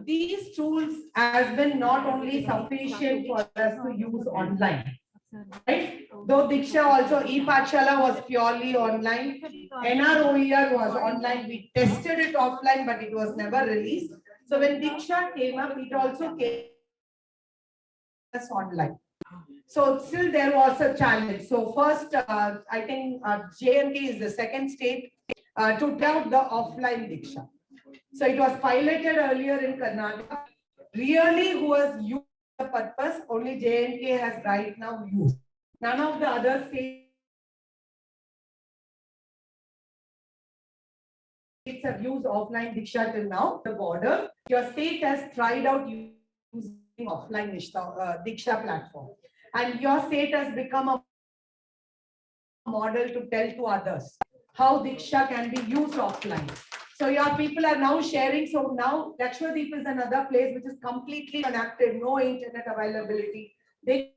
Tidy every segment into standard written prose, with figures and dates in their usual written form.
these tools has been not only sufficient for us to use online, right? Though DIKSHA also, e-Pathshala was purely online, NROER was online, we tested it offline, but it was never released. So when DIKSHA came up, it also came as online. So still there was a challenge. So first, I think J&K is the second state to take the offline DIKSHA. So it was piloted earlier in Karnataka. Really, who has used the purpose, only J&K has right now used. None of the other states have used offline DIKSHA till now. The border, your state has tried out using offline DIKSHA platform. And your state has become a model to tell to others how DIKSHA can be used offline. So your people are now sharing. So now Lakshadweep is another place which is completely inactive, no internet availability. They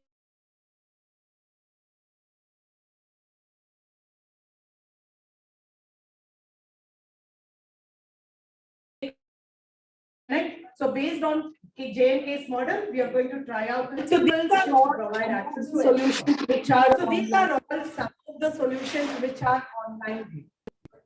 so based on J&K's model, we are going to try out. So these are all provide access to solutions which are. So these are all some of the solutions which are online.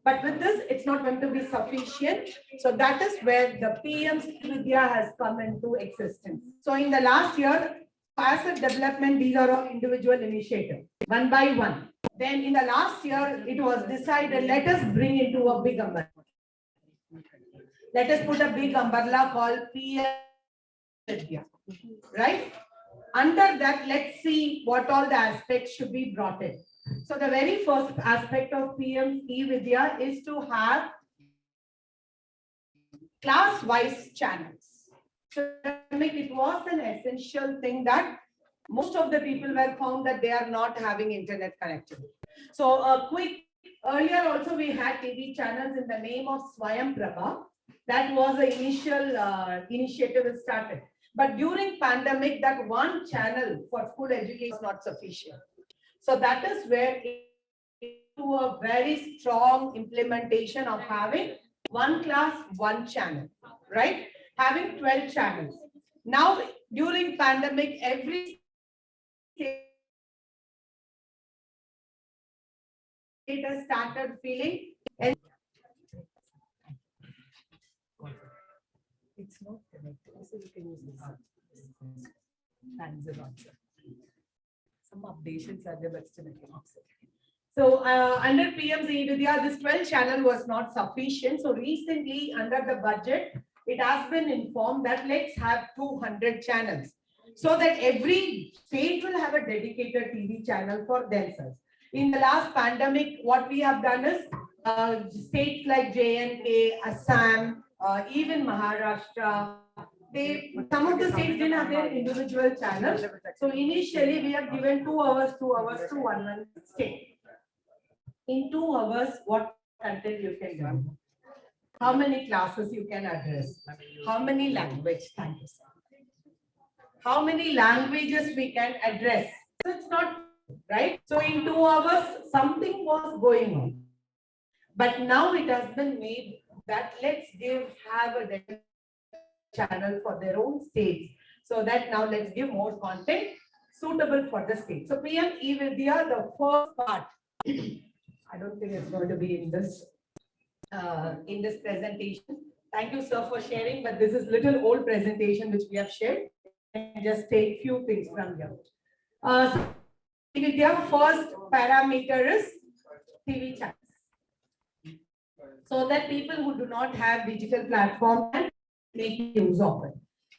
But with this, it's not going to be sufficient. So that is where the PM Vidya has come into existence. So in the last year, asset development, these are all individual initiatives, one by one. Then in the last year, it was decided, let us bring into a big umbrella. Let us put a big umbrella called PM Vidya, right? Under that, let's see what all the aspects should be brought in. So the very first aspect of PM Vidya is to have class-wise channels. So it was an essential thing that most of the people were found that they are not having internet connectivity. So a quick, earlier also we had TV channels in the name of Swayam Prabha. That was the initial initiative started. But during pandemic, that one channel for school education is not sufficient. So that is where to a very strong implementation of having one class, one channel, right? Having 12 channels. Now, during pandemic, every state has started feeling and it's not connected, so you can use this. Some updations are there, but still I cannot say. So under PM Vidya, this 12 channel was not sufficient. So recently, under the budget, it has been informed that let's have 200 channels, so that every state will have a dedicated TV channel for themselves. In the last pandemic, what we have done is states like J&K, Assam, even Maharashtra, some of the states didn't have their individual channels. So initially, we have given 2 hours to one state. In 2 hours, what content you can do? How many classes you can address? How many language? Thank you, sir. How many languages we can address? So it's not right. So in 2 hours, something was going on. But now it has been made that let's have a channel for their own states. So that now let's give more content suitable for the state. So PM Vidya, the first part. I don't think it's going to be in this presentation. Thank you, sir, for sharing. But this is little old presentation which we have shared. And just take few things from here. So Vidya, first parameter is TV channels, so that people who do not have digital platform can make use of it.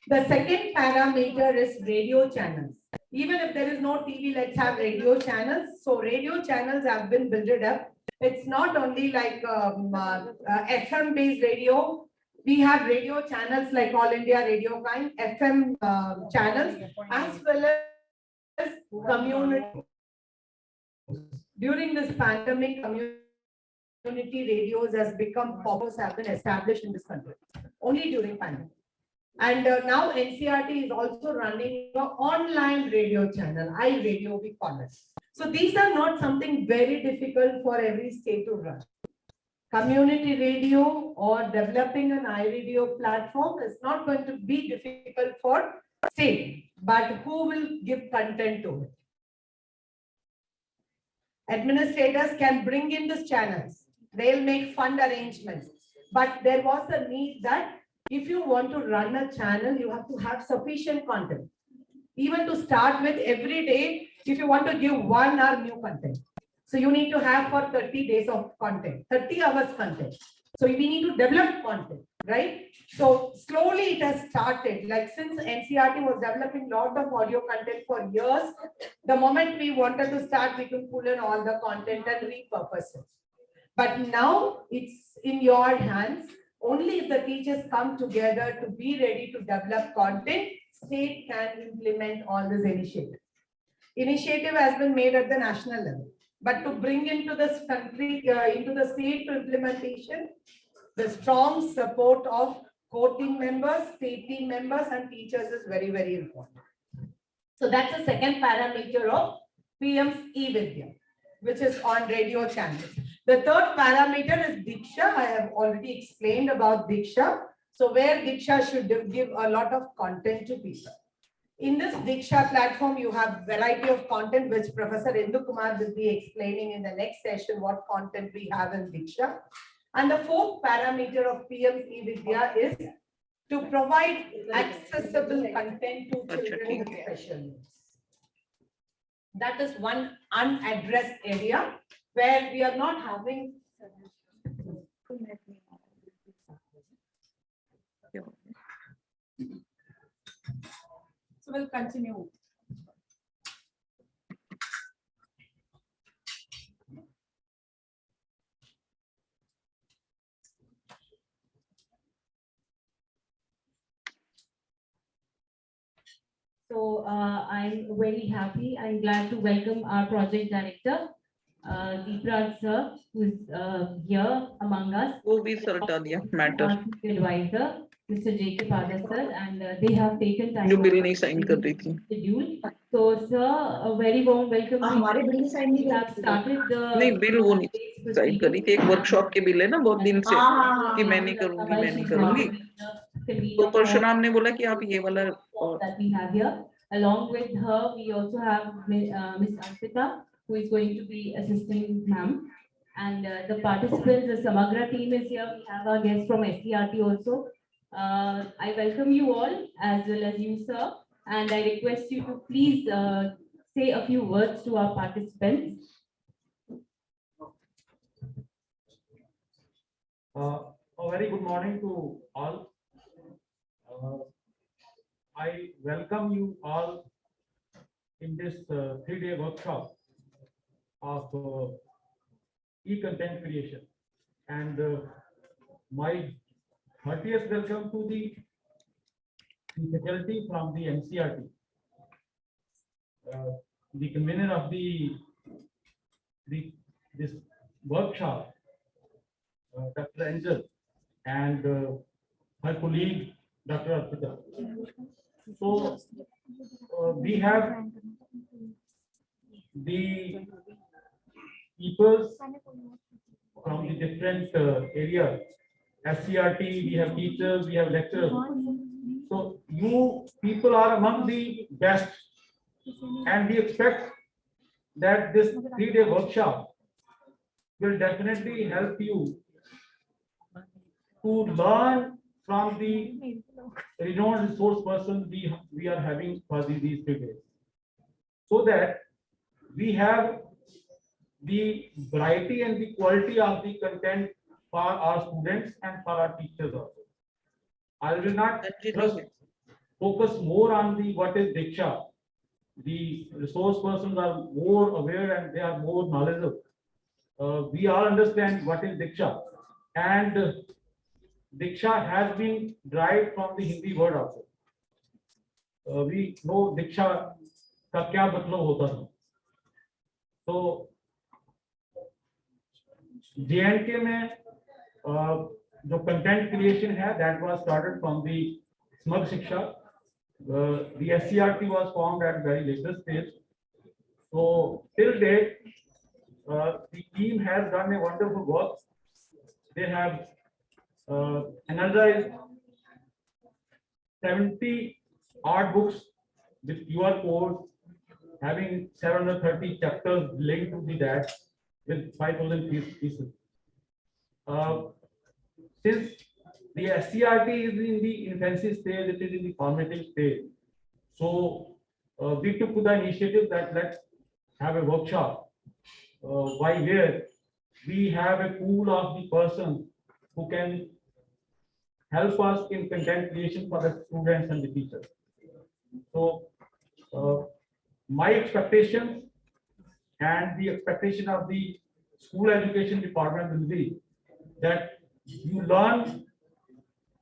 The second parameter is radio channels. Even if there is no TV, let's have radio channels. So radio channels have been built up. It's not only like FM based radio. We have radio channels like All India Radio kind, FM channels, as well as community. During this pandemic, community radios has become popular, have been established in this country only during pandemic. And now NCRT is also running an online radio channel, iRadio we call it. So these are not something very difficult for every state to run. Community radio or developing an iRadio platform is not going to be difficult for state, but who will give content to it? Administrators can bring in these channels. They'll make fund arrangements. But there was a need that if you want to run a channel, you have to have sufficient content. Even to start with, every day, if you want to give 1 hour new content. So you need to have for 30 days of content, 30 hours content. So we need to develop content, right? So slowly it has started. Like since NCERT was developing lot of audio content for years, the moment we wanted to start, we could pull in all the content and repurpose it. But now it's in your hands. Only if the teachers come together to be ready to develop content, state can implement all this initiative. Initiative has been made at the national level. But to bring into this country, into the state to implementation, the strong support of core team members, state team members, and teachers is very, very important. So that's the second parameter of PM's e-Vidya, which is on radio channels. The third parameter is DIKSHA. I have already explained about DIKSHA. So where DIKSHA should give a lot of content to people. In this DIKSHA platform, you have variety of content, which Professor Indu Kumar will be explaining in the next session what content we have in DIKSHA. And the fourth parameter of PM's e-Vidya is to provide accessible content to children with special needs. That is one unaddressed area where we are not having. So we'll continue. So I'm very happy. I'm glad to welcome our project director, Deepraj sir, who is here among us. वो भी sir हटा दिया matter Advisor, Mr. J.K. Padar sir, and they have taken time. जो bill नहीं sign कर रही थी Schedule. So sir, a very warm welcome. हमारे बिल साइन नहीं have started the. नहीं बिल वो नहीं साइन कर रही थी एक वर्कशॉप के बिल है ना बहुत दिन से कि मैं नहीं करूंगी तो परशुराम ने बोला कि आप ये वाला that we have here. Along with her, we also have Miss Ankita, who is going to be assisting ma'am. And the participants, the Samagra team is here. We have our guest from SCRT also. I welcome you all as well as you, sir. And I request you to please say a few words to our participants. A very good morning to all. I welcome you all in this 3-day workshop of e-content creation, and my heartiest welcome to the faculty from the NCERT, the convener of this workshop, Dr. Angel, and her colleague, Dr. Arpita. So we have the people from the different areas. SCRT, we have teachers, we have lecturers. So you people are among the best, and we expect that this 3-day workshop will definitely help you to learn from the renowned resource persons we are having for these 3 days, so that we have the variety and the quality of the content for our students and for our teachers also. I will not just focus more on the what is DIKSHA. The resource persons are more aware and they are more knowledgeable. We all understand what is DIKSHA, and DIKSHA has been derived from the Hindi word also. We know DIKSHA का क्या मतलब होता था. So J&K में जो content creation है, that was started from the Smart Shiksha. The SCRT was formed at very latest stage. So till date, the team has done a wonderful work. they have energized 70 art books with QR code, having 730 chapters linked to the that with 5,000 pieces. Since the SCRT is in the infancy stage, it is in the formative stage. So we took the initiative that let's have a workshop by where we have a pool of the persons who can help us in content creation for the students and the teachers. So my expectation and the expectation of the school education department will be that you learn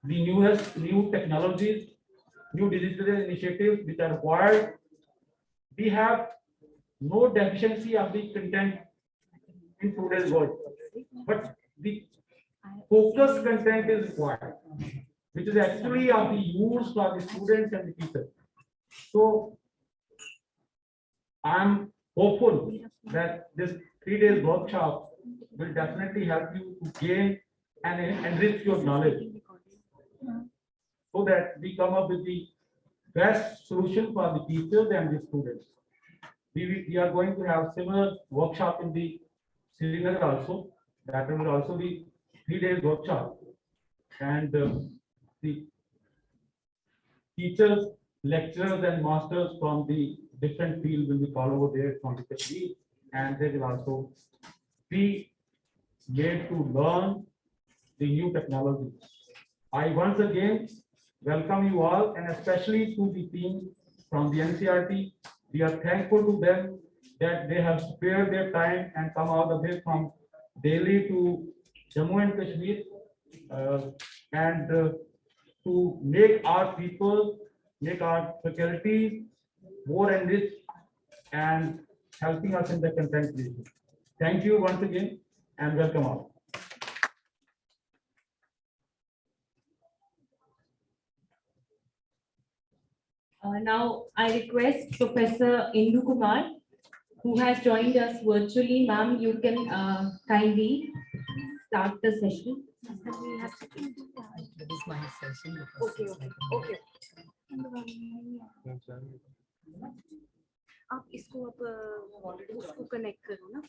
the new technologies, new digital initiatives which are required. We have no deficiency of the content in today's world, but the focused content is required, which is actually of the use for the students and the teachers. So I'm hopeful that this 3 days workshop will definitely help you to gain and enrich your knowledge, so that we come up with the best solution for the teachers and the students. We are going to have similar workshop in the Srinagar also. That will also be 3 days workshop, and the teachers, lecturers, and masters from the different fields will be called over there from the Kashmir, and they will also be made to learn the new technology. I once again welcome you all, and especially to the team from the NCRT. We are thankful to them that they have spared their time and come all the way from Delhi to Jammu and Kashmir, and to make our people, make our faculty more enriched and helping us in the content creation. Thank you once again and welcome all. Now I request Professor Indu Kumar, who has joined us virtually. Ma'am, you can kindly start the session. This is my session. Okay, okay. आप इसको अब उसको connect करो ना.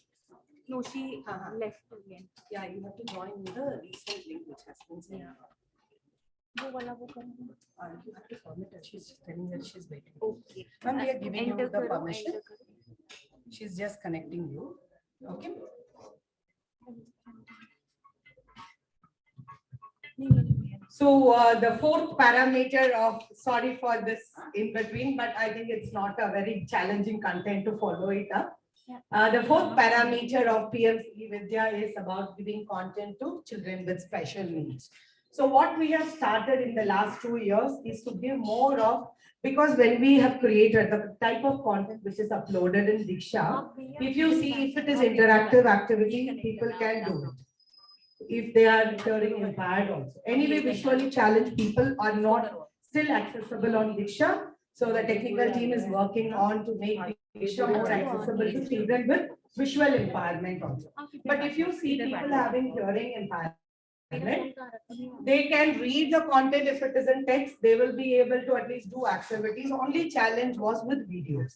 No, she left again. Yeah, you have to join the recent link which has been sent. वो वाला वो करो. You have to permit her. She's telling her she's waiting. Okay. Ma'am, we are giving you Enter the करो, permission. enter करो. She's just connecting you. Okay. नहीं, नहीं, नहीं. So the fourth parameter of, sorry for this in between, but I think it's not a very challenging content to follow it up. The fourth parameter of PMC Vidya is about giving content to children with special needs. So what we have started in the last 2 years is to give more of, because when we have created the type of content which is uploaded in DIKSHA, if you see if it is interactive activity, people can do it. If they are hearing impaired also. Anyway, visually challenged people are not still accessible on DIKSHA. So the technical team is working on to make DIKSHA more accessible to children with visual impairment also. But if you see people having hearing impairment, they can read the content. If it is in text, they will be able to at least do activities. Only challenge was with videos,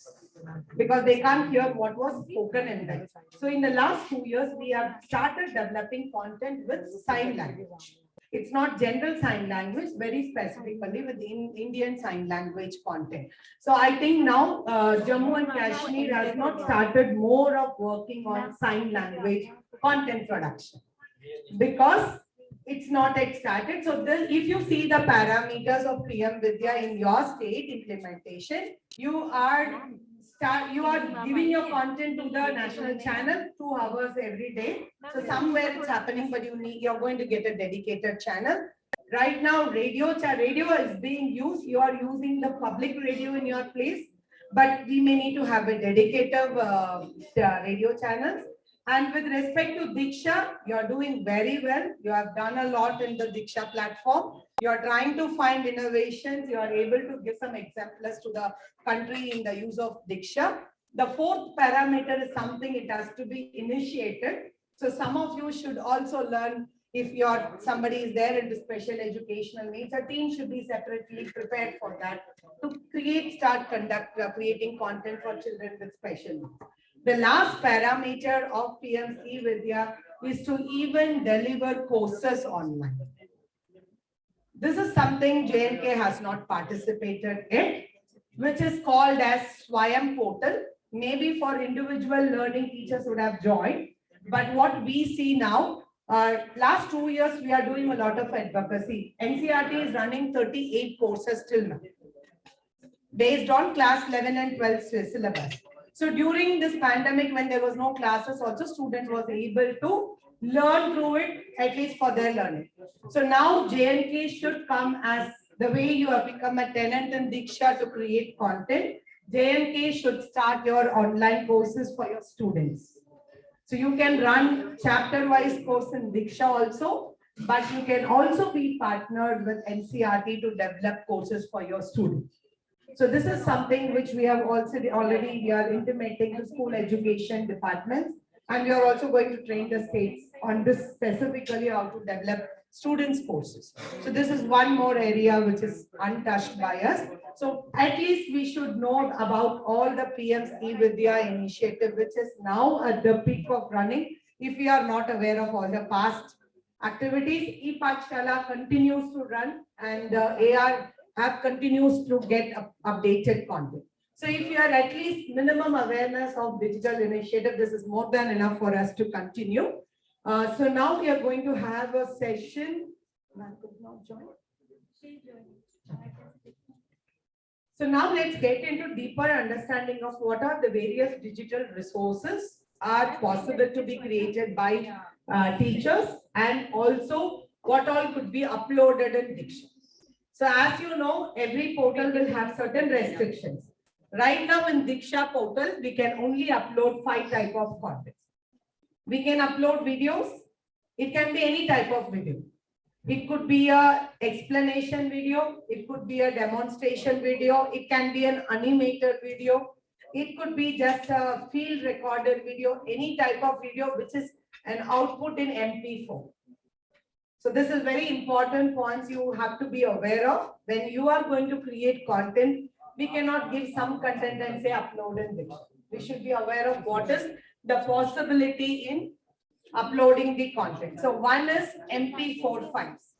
because they can't hear what was spoken in them. So in the last 2 years, we have started developing content with sign language. It's not general sign language, very specifically with Indian sign language content. So I think now Jammu and Kashmir has not started more of working on sign language content production, because it's not yet started. So if you see the parameters of PM Vidya in your state implementation, you are giving your content to the national channel 2 hours every day. So somewhere it's happening, but you're going to get a dedicated channel. Right now, radio is being used. You are using the public radio in your place, but we may need to have a dedicated radio channels. And with respect to DIKSHA, you're doing very well. You have done a lot in the DIKSHA platform. You're trying to find innovations. You are able to give some exemplars to the country in the use of DIKSHA. The fourth parameter is something it has to be initiated. So some of you should also learn If somebody is there into special educational needs, a team should be separately prepared for that to creating content for children with special needs. The last parameter of PMC Vidya is to even deliver courses online. This is something J&K has not participated in, which is called as Swayam portal. Maybe for individual learning, teachers would have joined. But what we see now, last 2 years, we are doing a lot of advocacy. NCERT is running 38 courses till now, based on class 11 and 12 syllabus. So during this pandemic, when there was no classes, also students was able to learn through it, at least for their learning. So now J&K should come as the way you have become a tenant in DIKSHA to create content. J&K should start your online courses for your students. So you can run chapter-wise course in DIKSHA also, but you can also be partnered with NCERT to develop courses for your students. So this is something which we have we are intimating to school education departments, and we are also going to train the states on this specifically how to develop students courses. So this is one more area which is untouched by us. So at least we should know about all the PM's E-Vidya initiative, which is now at the peak of running. If we are not aware of all the past activities, E-Pathshala continues to run, and AR app continues to get updated content. So if you are at least minimum awareness of digital initiative, this is more than enough for us to continue. So now we are going to have a session. So now let's get into deeper understanding of what are the various digital resources are possible to be created by teachers, and also what all could be uploaded in DIKSHA. So as you know, every portal will have certain restrictions. Right now in DIKSHA portal, we can only upload 5 types of content. We can upload videos. It can be any type of video. It could be a explanation video. It could be a demonstration video. It can be an animated video. It could be just a field recorded video, any type of video which is an output in MP4. So this is very important points you have to be aware of. When you are going to create content, we cannot give some content and say upload in DIKSHA. We should be aware of what is the possibility in uploading the content. So one is MP4 files,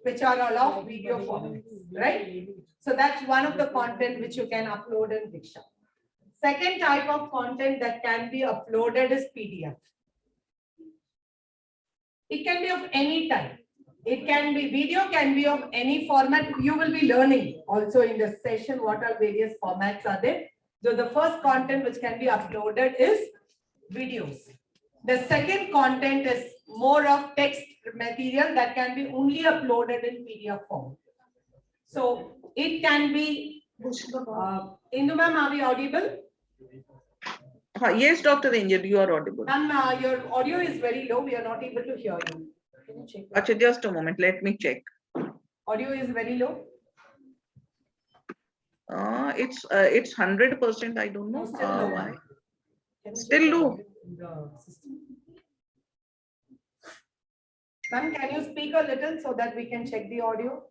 which are all of video formats, right? So that's one of the content which you can upload in DIKSHA. Second type of content that can be uploaded is PDF. It can be of any type. It can be video, can be of any format. You will be learning also in the session what are various formats are there. So the first content which can be uploaded is videos. The second content is more of text material that can be only uploaded in PDF form. So it can be, Indu ma'am, are we audible? Yes, Dr. Angel, you are audible. Ma'am, your audio is very low. We are not able to hear you. Can you check that? Achha, just a moment. Let me check. Audio is very low. It's 100%. I don't know why. Still low. Ma'am, can you speak a little so that we can check the audio?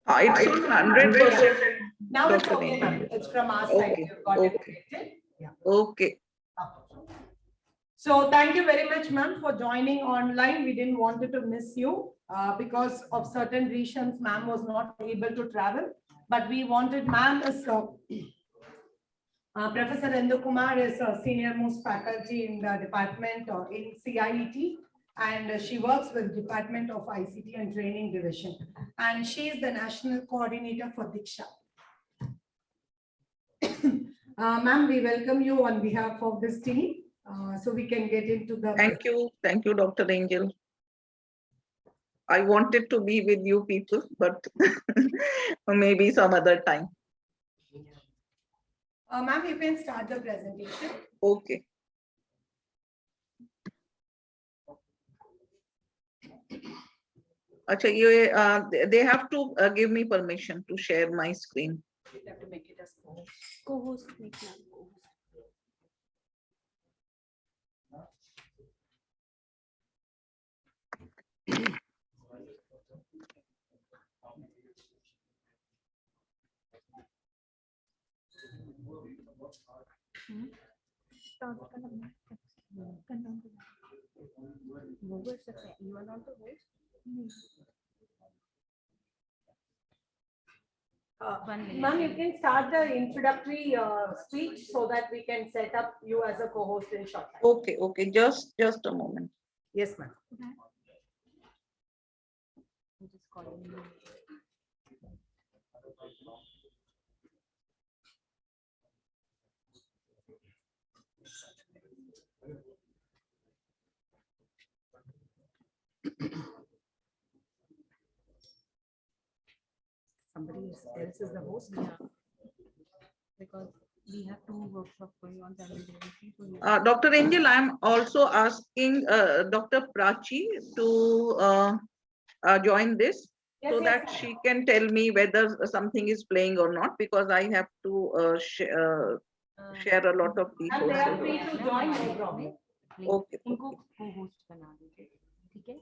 It's 100%. Now it's okay, ma'am. It's from our side. Okay. You've got it Okay. corrected. Yeah. Okay. So thank you very much, ma'am, for joining online. We didn't want to miss you because of certain reasons. Ma'am was not able to travel, but we wanted ma'am as Professor Endu Kumar is a senior most faculty in the department or in CIET, and she works with Department of ICT and Training Division, and she is the national coordinator for DIKSHA. Ma'am, we welcome you on behalf of this team. So we can get into the. Thank you, Dr. Angel. I wanted to be with you people, but maybe some other time. Ma'am, you can start the presentation. Okay. Achha, they have to give me permission to share my screen. You have to make it as Co-host. You are not the host. Ma'am, you can start the introductory speech so that we can set up you as a co-host in short time. Okay, okay, just a moment. Yes, ma'am. I'm just calling you. Somebody else is the host. Yeah. Because we have 2 workshops going on simultaneously. So you Dr. Angel, I'm also asking Dr. Prachi to join this Yes, so yes, that ma'am. she can tell me whether something is playing or not, because I have to share a lot of these And they are also. free to join, no problem. Okay, उनको okay. co-host बना दीजिए, ठीक है?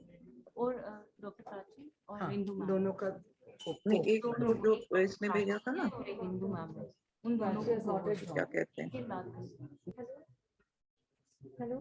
और doctor Prachi और हाँ, Indu ma'am दोनों का नहीं, एक तो जो इसने भेजा था ना, और एक इंदु मैम है, उन दोनों Prachi has को not yet क्या joined. कहते हैं, के बात करें। Hello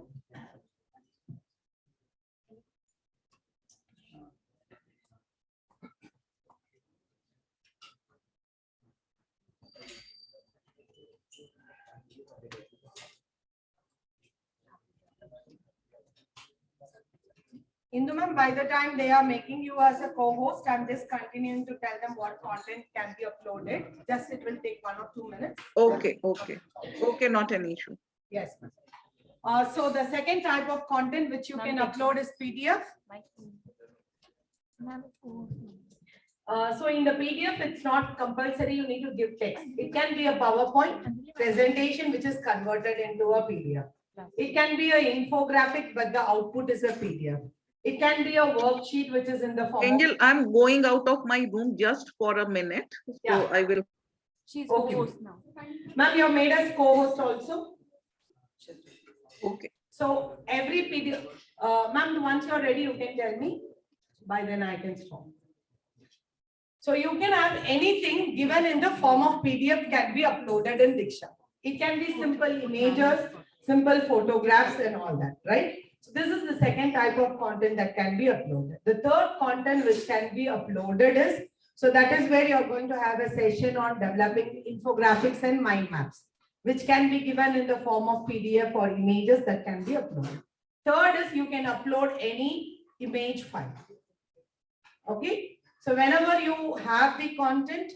Indu ma'am, by the time they are making you as a co-host, I'm just continuing to tell them what content can be uploaded. Just it will take 1 or 2 minutes. okay, okay, okay, not an issue. Yes, ma'am. So the second type of content which you can upload is PDF. Ma'am So in the PDF, it's not compulsory, you need to give text. It can be a PowerPoint presentation which is converted into a PDF. It can be an infographic, but the output is a PDF. It can be a worksheet which is in the form Angel, I'm going out of my room just for a minute, so Yeah. I will. she's Okay. co-host now. Ma'am, you have made us co-host also. Okay. So every PDF, ma'am, once you're ready, you can tell me. By then I can stop. So you can have anything given in the form of PDF can be uploaded in DIKSHA. It can be simple images, simple photographs and all that, right? So this is the second type of content that can be uploaded. The third content which can be uploaded is, so that is where you're going to have a session on developing infographics and mind maps, which can be given in the form of PDF or images that can be uploaded. Third is you can upload any image file. Okay. So whenever you have the content,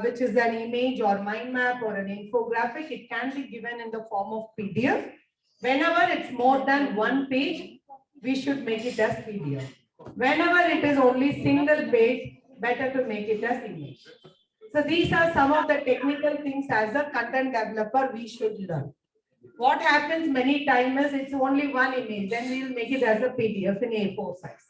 which is an image or mind map or an infographic, it can be given in the form of PDF. Whenever it's more than 1 page, we should make it as PDF. Whenever it is only single page, better to make it as image. So these are some of the technical things as a content developer we should learn. What happens many times is it's only 1 image, then we will make it as a PDF in A4 size.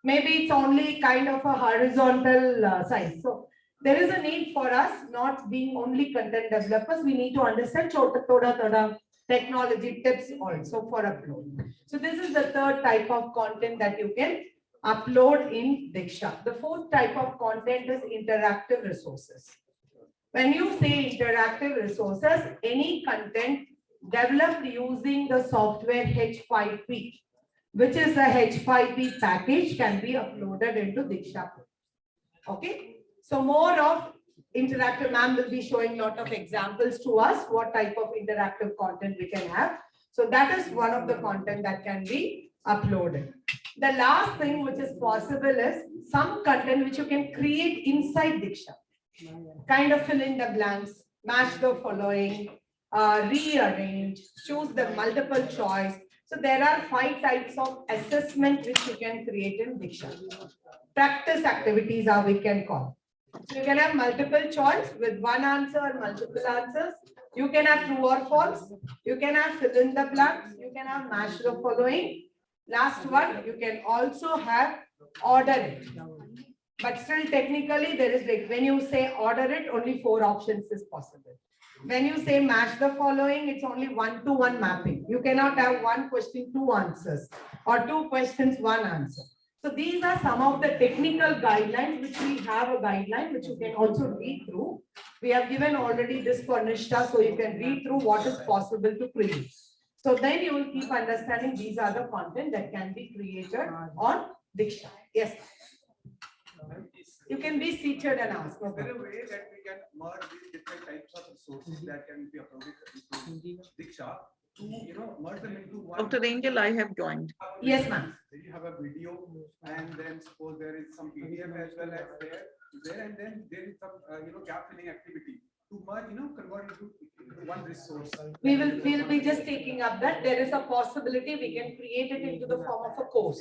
Maybe it's only kind of a horizontal size. So there is a need for us not being only content developers. We need to understand thoda technology tips also for upload. So this is the third type of content that you can upload in DIKSHA. The fourth type of content is interactive resources. When you say interactive resources, any content developed using the software H5P, which is a H5P package, can be uploaded into DIKSHA. Okay. So more of interactive, ma'am will be showing a lot of examples to us, what type of interactive content we can have. So that is one of the content that can be uploaded. The last thing which is possible is some content which you can create inside DIKSHA. Kind of fill in the blanks, match the following, rearrange, choose the multiple choice. So there are 5 types of assessment which you can create in DIKSHA. Practice activities are we can call. So you can have multiple choice with 1 answer or multiple answers. You can have true or false. You can have fill in the blanks. You can have match the following. Last one, you can also have order it. But still technically there is like when you say order it, only 4 options is possible. When you say match the following, it's only 1-to-1 mapping. You cannot have 1 question, 2 answers or 2 questions, 1 answer. So these are some of the technical guidelines which we have a guideline which you can also read through. We have given already this for Nishta, so you can read through what is possible to create. So then you will keep understanding these are the content that can be created on DIKSHA. Yes. You can be seated and ask. Is there a way that we can merge these different types of resources that can be uploaded into DIKSHA to, merge them into one? Dr. Angel, I have joined. Yes, ma'am. You have a video, and then suppose there is some PDF as well as there, and then there is some, gap filling activity to merge, convert into one resource. We will be just taking up that there is a possibility we can create it into the form of a course.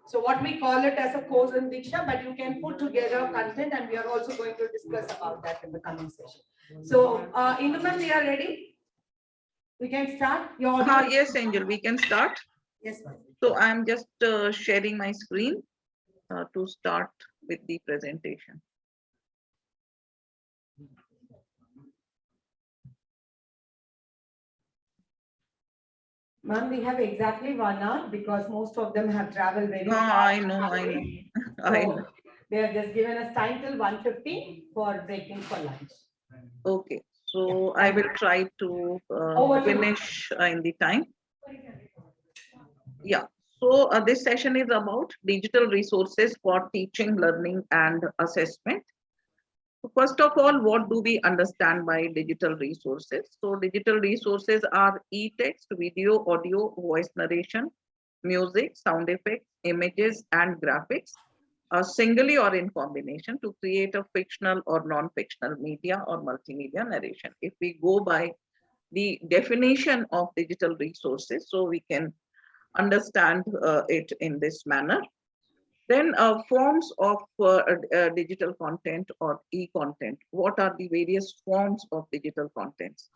So what we call it as a course in DIKSHA, but you can put together content, and we are also going to discuss about that in the coming session. So, Induman, we are ready. We can start. Yes, Angel, we can start. Yes, ma'am. So I'm just sharing my screen to start with the presentation. Ma'am, we have exactly 1 hour because most of them have traveled very far. I know. I know. They have just given us time till 1:50 for breaking for lunch. Okay, so I will try to finish in the time. Yeah, so this session is about digital resources for teaching, learning, and assessment. So first of all, what do we understand by digital resources? So digital resources are e-text, video, audio, voice narration, music, sound effects, images, and graphics, singly or in combination to create a fictional or non-fictional media or multimedia narration. If we go by the definition of digital resources, so we can understand it in this manner. Then forms of digital content or e-content. What are the various forms of digital contents?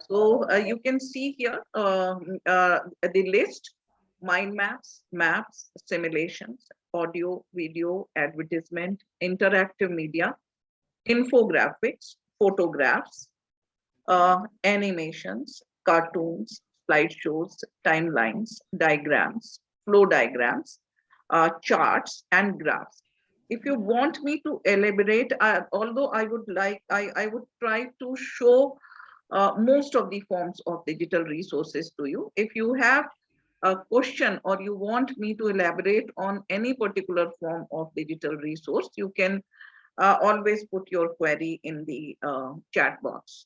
So you can see here the list: mind maps, maps, simulations, audio, video, advertisement, interactive media, infographics, photographs, animations, cartoons, slideshows, timelines, diagrams, flow diagrams, charts, and graphs. If you want me to elaborate, although I would try to show most of the forms of digital resources to you. If you have a question or you want me to elaborate on any particular form of digital resource, you can always put your query in the chat box.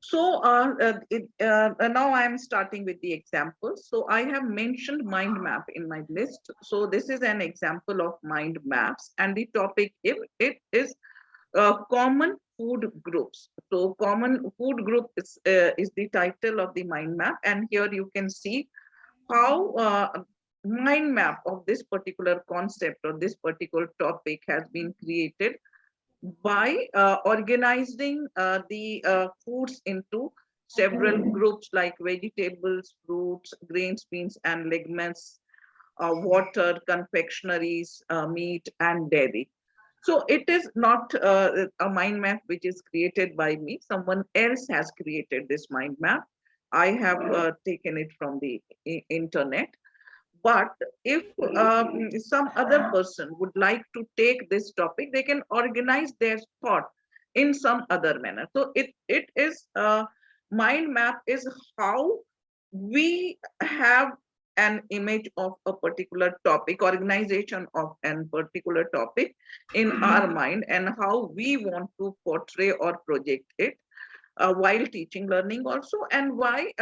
So now I am starting with the examples. So I have mentioned mind map in my list. So this is an example of mind maps, and the topic it is common food groups. So common food group is the title of the mind map, and here you can see how mind map of this particular concept or this particular topic has been created by organizing the foods into several groups like vegetables, fruits, grains, beans, and legumes, water, confectionaries, meat, and dairy. So it is not a mind map which is created by me. Someone else has created this mind map. I have taken it from the internet. But if some other person would like to take this topic, they can organize their thought in some other manner. So it is mind map is how we have an image of a particular topic, organization of a particular topic in our mind, and how we want to portray or project it while teaching, learning also, and why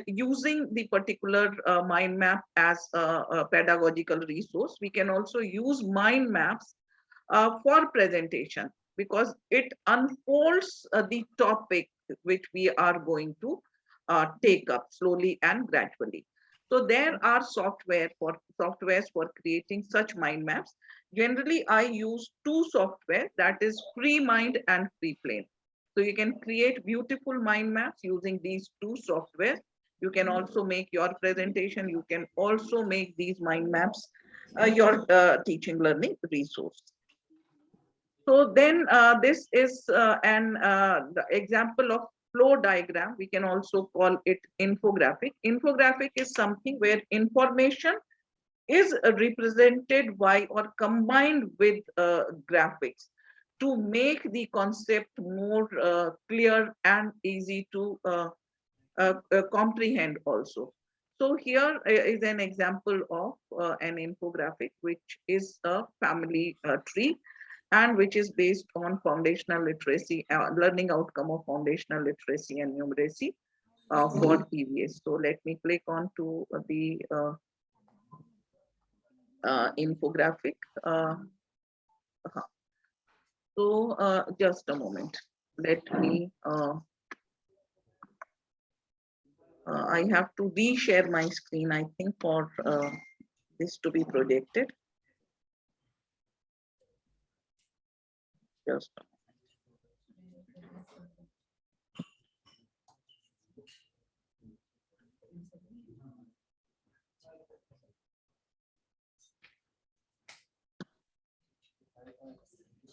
using the particular mind map as a pedagogical resource. We can also use mind maps for presentation because it unfolds the topic which we are going to take up slowly and gradually. So there are softwares for creating such mind maps. Generally, I use two software, that is FreeMind and FreePlane. So you can create beautiful mind maps using these two softwares. You can also make your presentation. You can also make these mind maps your teaching learning resource. So then this is an example of flow diagram, we can also call it infographic. Infographic is something where information is represented by or combined with graphics to make the concept more clear and easy to comprehend also. So here is an example of an infographic, which is a family tree, and which is based on foundational literacy, learning outcome of foundational literacy and numeracy for EVS. So let me click on to the infographic. So just a moment. Let me. I have to reshare my screen, I think, for this to be projected. Just a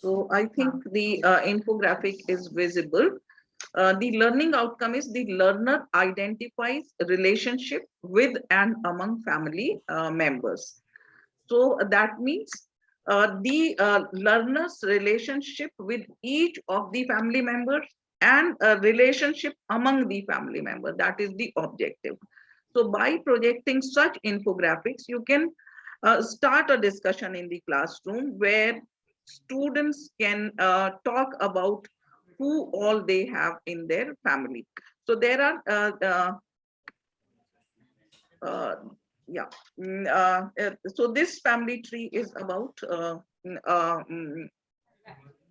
So I think the infographic is visible. The learning outcome is the learner identifies relationship with and among family members. So that means the learner's relationship with each of the family members and a relationship among the family members. That is the objective. So by projecting such infographics, you can start a discussion in the classroom where students can talk about who all they have in their family. So there are yeah. So this family tree is about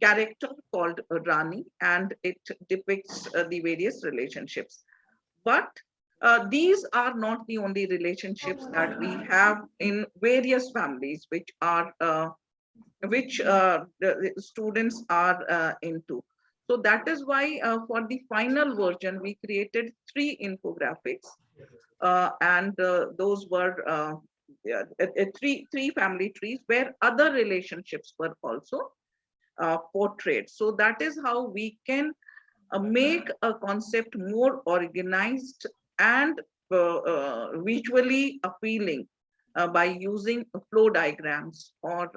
character called Rani, and it depicts the various relationships. But these are not the only relationships that we have in various families, which are the students are into. So that is why for the final version, we created 3 infographics, and those were three family trees where other relationships were also portrayed. So that is how we can make a concept more organized and visually appealing by using flow diagrams or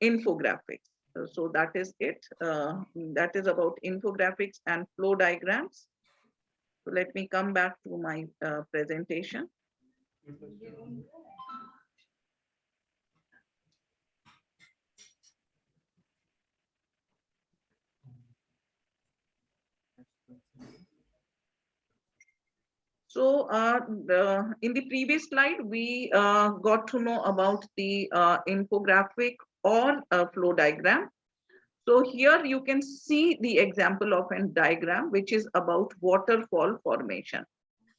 infographics. So that is it. That is about infographics and flow diagrams. So let me come back to my presentation. So in the previous slide, we got to know about the infographic or flow diagram. So here you can see the example of a diagram, which is about waterfall formation.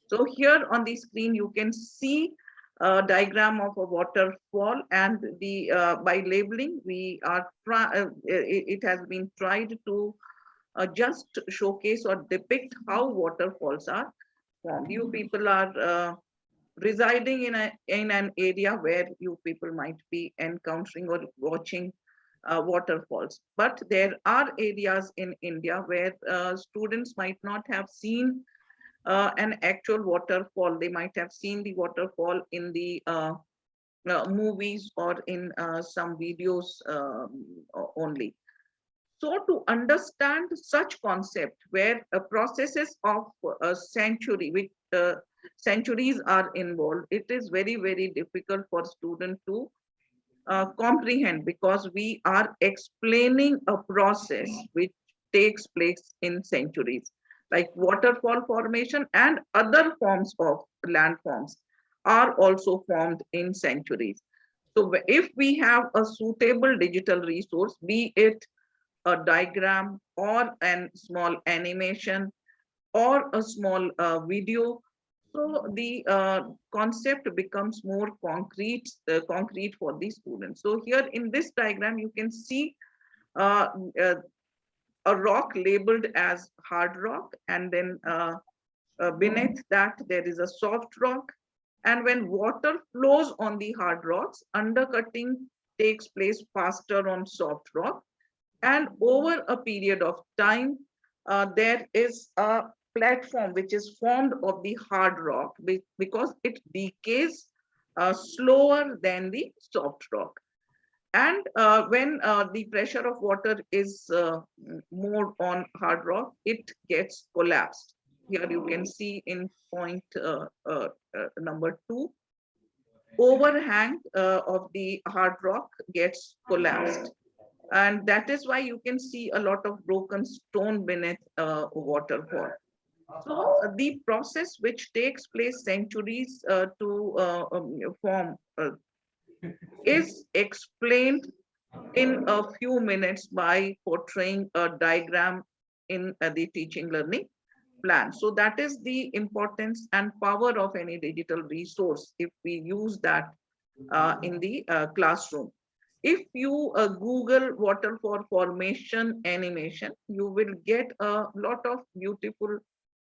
So here on the screen, you can see a diagram of a waterfall, and the by labeling, we are it has been tried to just showcase or depict how waterfalls are formed. You people are residing in an area where you people might be encountering or watching waterfalls, but there are areas in India where students might not have seen an actual waterfall. They might have seen the waterfall in the movies or in some videos only. So to understand such concept where processes of a century, which centuries are involved, it is very, very difficult for students to comprehend, because we are explaining a process which takes place in centuries, like waterfall formation and other forms of landforms are also formed in centuries. So if we have a suitable digital resource, be it a diagram or a small animation or a small video, so the concept becomes more concrete for the students. So here in this diagram, you can see uh, uh, a rock labeled as hard rock, and then beneath that there is a soft rock. And when water flows on the hard rocks, undercutting takes place faster on soft rock, and over a period of time, there is a platform which is formed of the hard rock because it decays slower than the soft rock. And when the pressure of water is more on hard rock, it gets collapsed. Here you can see in point number 2, overhang of the hard rock gets collapsed. And that is why you can see a lot of broken stone beneath waterfall. So the process which takes place centuries to form is explained in a few minutes by portraying a diagram in the teaching learning plan. So that is the importance and power of any digital resource if we use that in the classroom. If you Google waterfall formation animation, you will get a lot of beautiful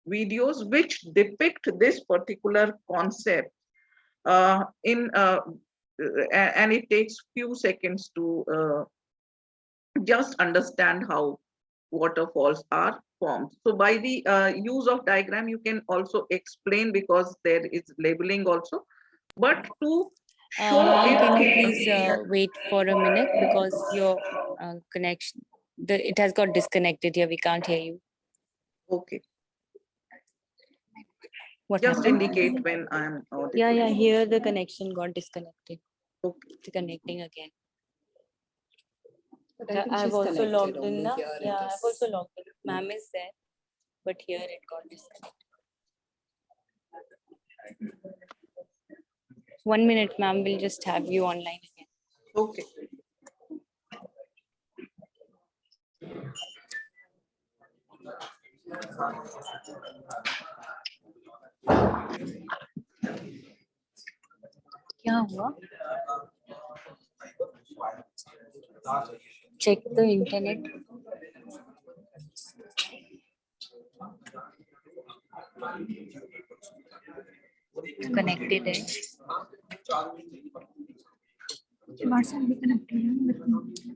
videos which depict this particular concept and it takes few seconds to just understand how waterfalls are formed. So by the use of diagram, you can also explain because there is labeling also, but to show Ma'am, can you it please wait for a minute because your connection, it has got disconnected here. We can't hear you. okay, What just happened? indicate when I am audible. Yeah, here the connection got disconnected. Okay. It's connecting again. But I think I've she's also connected logged in only now. here it Yeah, I've is. also logged in. Ma'am is there, but here it got disconnected. 1 minute, ma'am. We'll just have you online again. Okay. क्या हुआ? Check the internet. Connected है. WhatsApp भी connected है with me.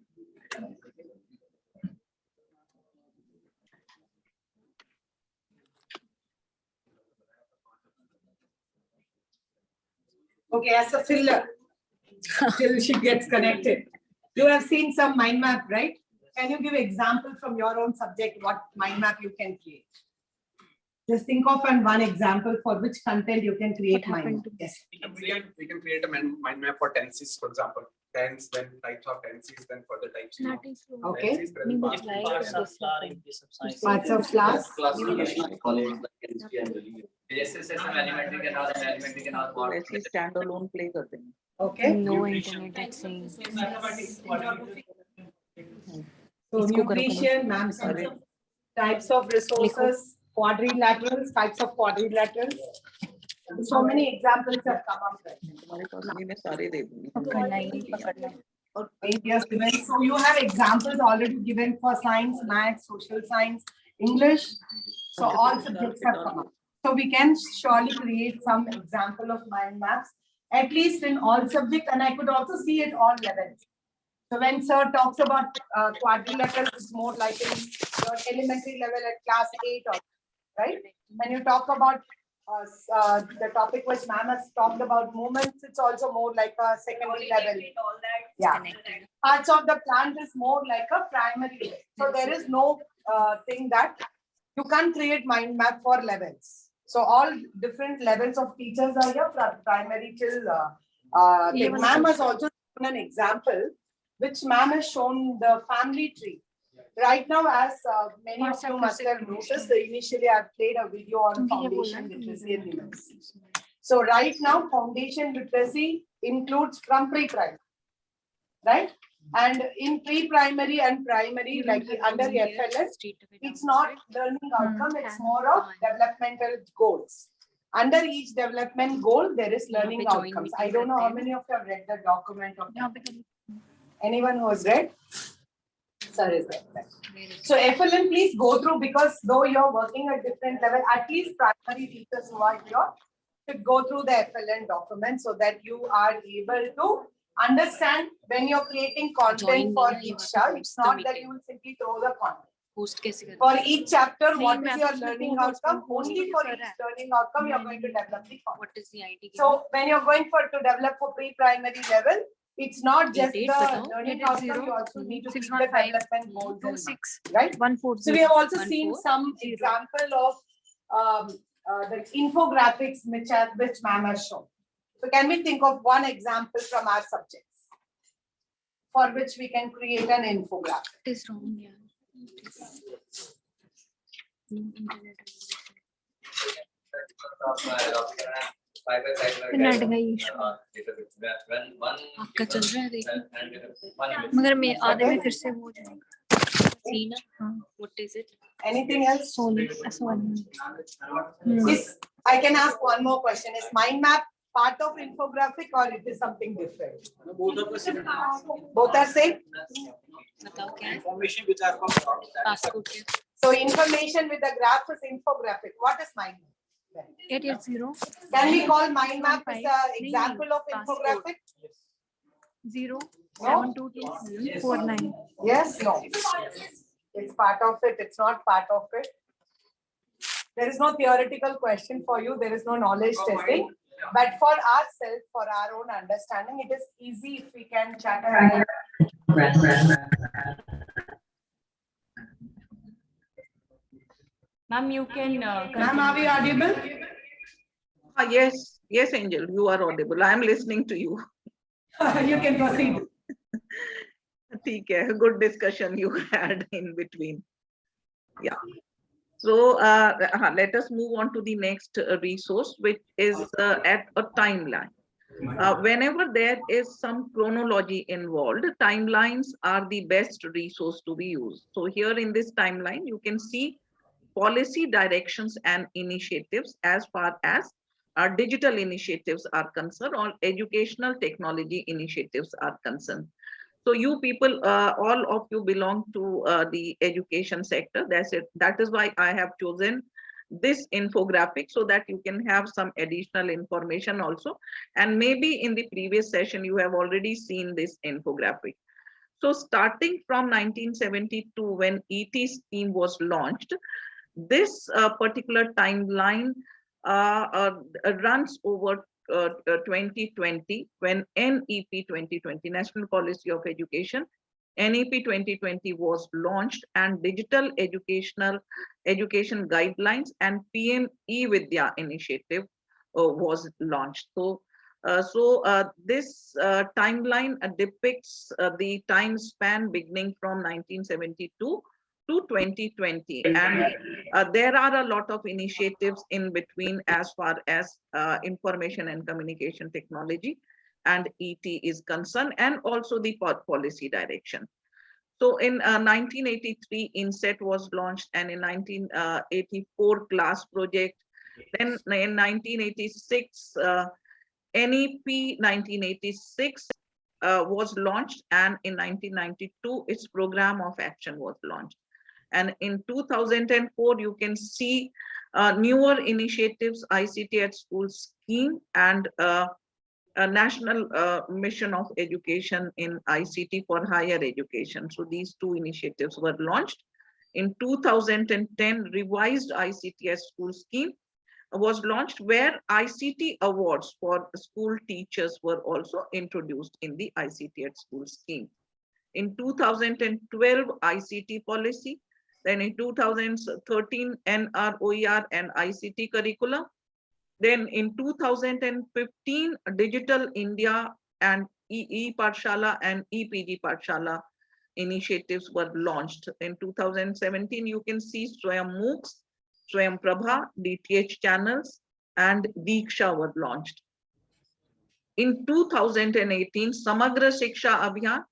Okay, as a filler, till she gets connected. You have seen some mind map, right? Can you give example from your own subject, what mind map you can create? Just think of one example for which content you can create mind map. Yes. We can create a mind map for tenses, for example. Tense, then types of tenses, then further types. Okay. Tenses, present, past, Parts of flower in case of science. Parts of class. Classification of college like chemistry and religion. जैसे system elementary के नाम elementary के नाम और ऐसी standalone play करते हैं. Okay. No internet at saying. So nutrition, ma'am, types of resources, quadrilaterals, types of quadrilaterals. So many examples have come up. हमारे पास नहीं, मैं सारे दे दूंगी. Yes, given. So you have examples already given for science, maths, social science, English. So all subjects have come up. So we can surely create some example of mind maps, at least in all subjects, and I could also see it all levels. So when sir talks about quadrilateral, it's more like in your elementary level at class 8, or, right? When you talk about the topic which ma'am has talked about movements, it's also more like a secondary level. Yeah. Parts of the plant is more like a primary level. So there is no thing that you can't create mind map for levels. So all different levels of teachers are here from primary till ma'am has also shown an example which ma'am has shown the family tree. Right now, as many of you must have noticed, initially I've played a video on foundation literacy and numeracy. So right now, foundation literacy includes from pre-primary, right? And in pre-primary and primary, like under FLS, it's not learning outcome, it's more of developmental goals. Under each development goal, there is learning outcomes. I don't know how many of you have read the document of that. Anyone who has read? Sir is there. So FLN, please go through, because though you're working at different level, at least primary teachers who are here should go through the FLN document so that you are able to understand when you're creating content for DIKSHA. It's not that you will simply throw the content. post कैसे करना For each chapter, नहीं, what मैं is your आपको learning post outcome? post Only नहीं for कर each रहा है। learning outcome, you are going to develop the content. What is the ID? So when you're going to develop for pre-primary level, it's not just date the बताओ। learning Date is outcome, 0, you also need to keep the 615, development goals in mind, 26, right? 140. So we have also seen 14, some 0. example of the infographics which ma'am has shown. So can we think of one example from our subjects for which we can create an infographic? It is wrong, yeah. Karnataka ये आपका चल रहा है देखो मगर मैं आधे में फिर से हो जाएगा See na? What is it? Anything else? Soli Is, I can ask one more question. Is mind map part of infographic or it is something different? Both are same? बताओ क्या है? Information which are from Passcode क्या? So information with the graph is infographic. What is mind map? 880 Can we call mind map as Five. an example of infographic? 0 No? 72249 Yes, no. It's part of it. It's not part of it. There is no theoretical question for you. There is no knowledge testing. But for ourselves, for our own understanding, it is easy if we can chat around. Ma'am, you can Ma'am, are we audible? Yes, yes, Angel, you are audible. I am listening to you. You can proceed. ठीक है, good discussion you had in between. Yeah. So let us move on to the next resource, which is at a timeline. Whenever there is some chronology involved, timelines are the best resource to be used. So here in this timeline, you can see policy directions and initiatives as far as our digital initiatives are concerned or educational technology initiatives are concerned. So you people, all of you belong to the education sector. That's it. That is why I have chosen this infographic so that you can have some additional information also. And maybe in the previous session, you have already seen this infographic. So starting from 1972, when ET scheme was launched, this particular timeline runs over 2020, when NEP 2020, National Policy of Education, NEP 2020 was launched, and Digital Education Guidelines and PM E-Vidya initiative was launched. So, this timeline depicts the time span beginning from 1972 to 2020, and there are a lot of initiatives in between as far as information and communication technology and ET is concerned, and also the policy direction. So in 1983, INSET was launched, and in 1984, CLASS project. Then in 1986, NEP 1986 was launched, and in 1992, its program of action was launched. And in 2004, you can see newer initiatives, ICT at School scheme and a national mission of education in ICT for higher education. So these two initiatives were launched. In 2010, revised ICT at School scheme was launched, where ICT awards for school teachers were also introduced in the ICT at School scheme. In 2012, ICT policy. Then in 2013, NROER and ICT curriculum. Then in 2015, Digital India and E-Pathshala and EPG Pathshala initiatives were launched. In 2017, you can see Swayam MOOCs, Swayam Prabha, DTH channels, and DIKSHA were launched. In 2018, Samagra Shiksha Abhiyan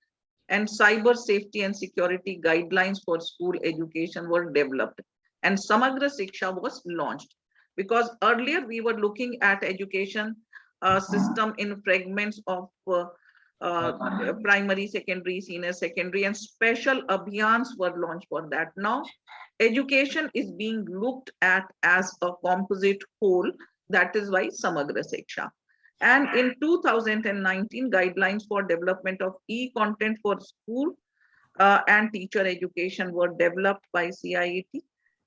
and cyber safety and security guidelines for school education were developed, and Samagra Shiksha was launched, because earlier we were looking at education system in fragments of primary, secondary, senior secondary, and special abhiyans were launched for that. Now education is being looked at as a composite whole. That is why Samagra Shiksha. And in 2019, guidelines for development of e-content for school and teacher education were developed by CIET.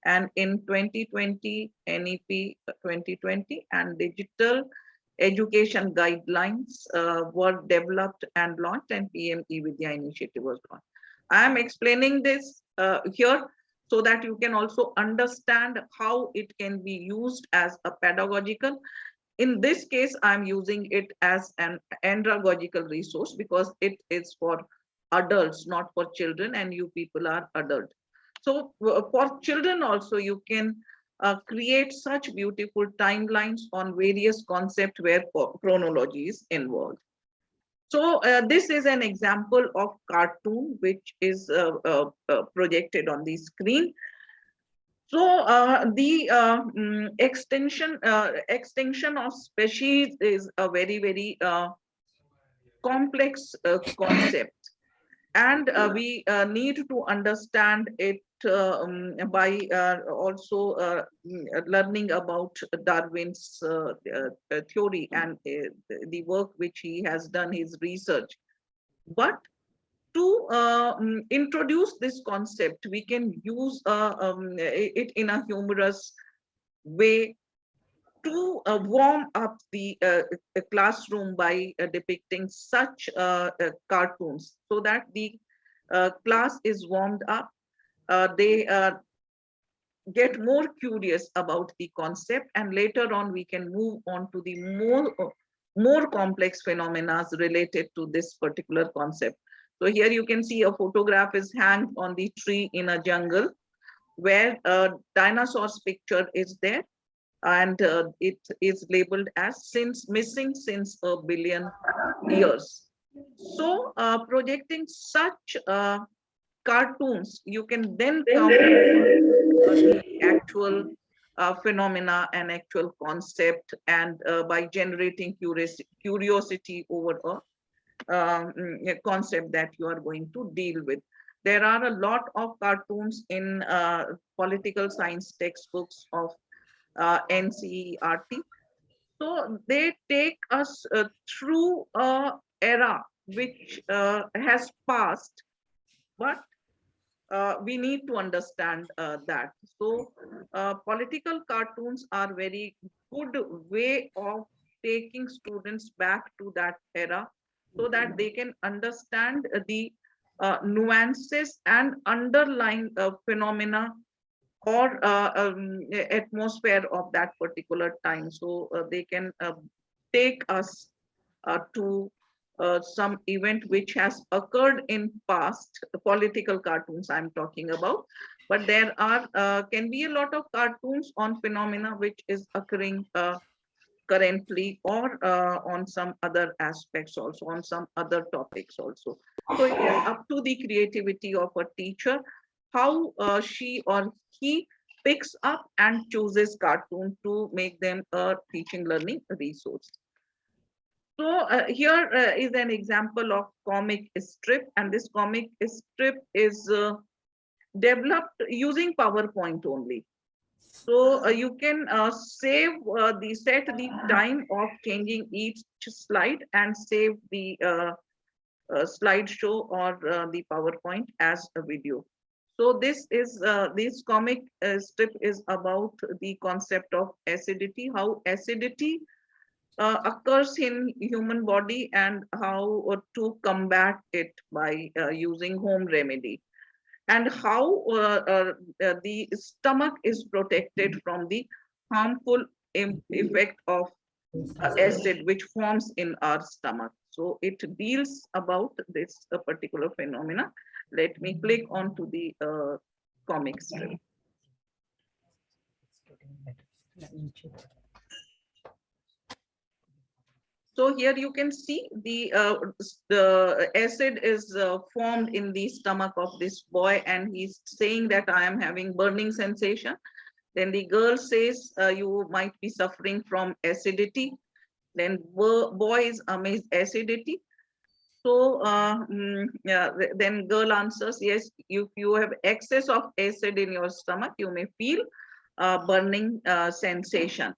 And in 2020, NEP 2020 and digital education guidelines were developed and launched, and PM eVidya initiative was launched. I am explaining this here so that you can also understand how it can be used as a pedagogical. In this case, I'm using it as an andragogical resource because it is for adults, not for children, and you people are adult. So for children also, you can create such beautiful timelines on various concepts where chronology is involved. So this is an example of cartoon which is projected on the screen. So the extinction of species is a very complex concept, and we need to understand it by also learning about Darwin's theory and the work which he has done, his research. But to introduce this concept, we can use it in a humorous way to warm up the classroom by depicting such cartoons, so that the class is warmed up. They get more curious about the concept, and later on we can move on to the more complex phenomena related to this particular concept. So here you can see a photograph is hanged on the tree in a jungle where a dinosaur's picture is there, and it is labeled as missing since a billion years. So projecting such cartoons, you can then come the actual phenomena and actual concept, and by generating curiosity over a concept that you are going to deal with. There are a lot of cartoons in political science textbooks of NCERT. So they take us through a era which has passed, but we need to understand that. So political cartoons are very good way of taking students back to that era, so that they can understand the nuances and underlying phenomena or atmosphere of that particular time. So they can take us to some event which has occurred in past, political cartoons I'm talking about. But there are can be a lot of cartoons on phenomena which is occurring currently, or on some other aspects also, on some other topics also. So it is up to the creativity of a teacher how she or he picks up and chooses cartoon to make them a teaching learning resource. So here is an example of comic strip, and this comic strip is developed using PowerPoint only. So you can set the time of changing each slide and save the slideshow or the PowerPoint as a video. So this comic strip is about the concept of acidity, how acidity occurs in human body, and how to combat it by using home remedy, and how the stomach is protected from the harmful effect of acid which forms in our stomach. So it deals about this particular phenomena. Let me click on to the comic strip. So here you can see the acid is formed in the stomach of this boy, and he's saying that I am having burning sensation. Then the girl says you might be suffering from acidity. Then boy is amazed, acidity. So yeah, then girl answers, yes, if you have excess of acid in your stomach, you may feel burning sensation.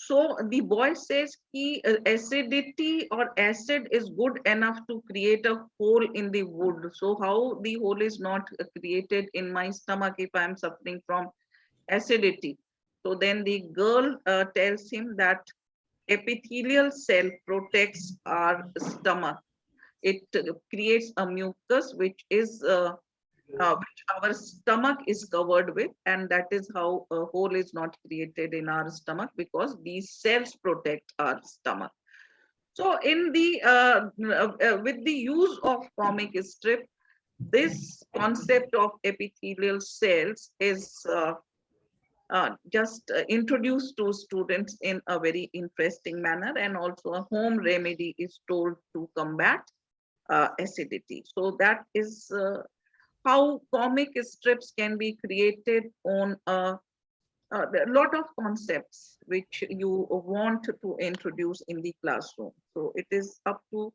So the boy says ki acidity or acid is good enough to create a hole in the wood. So how the hole is not created in my stomach if I am suffering from acidity? So then the girl tells him that epithelial cell protects our stomach. It creates a mucus which which our stomach is covered with, and that is how a hole is not created in our stomach, because these cells protect our stomach. So in the with the use of comic strip, this concept of epithelial cells is just introduced to students in a very interesting manner, and also a home remedy is told to combat acidity. So that is how comic strips can be created on a lot of concepts which you want to introduce in the classroom. So it is up to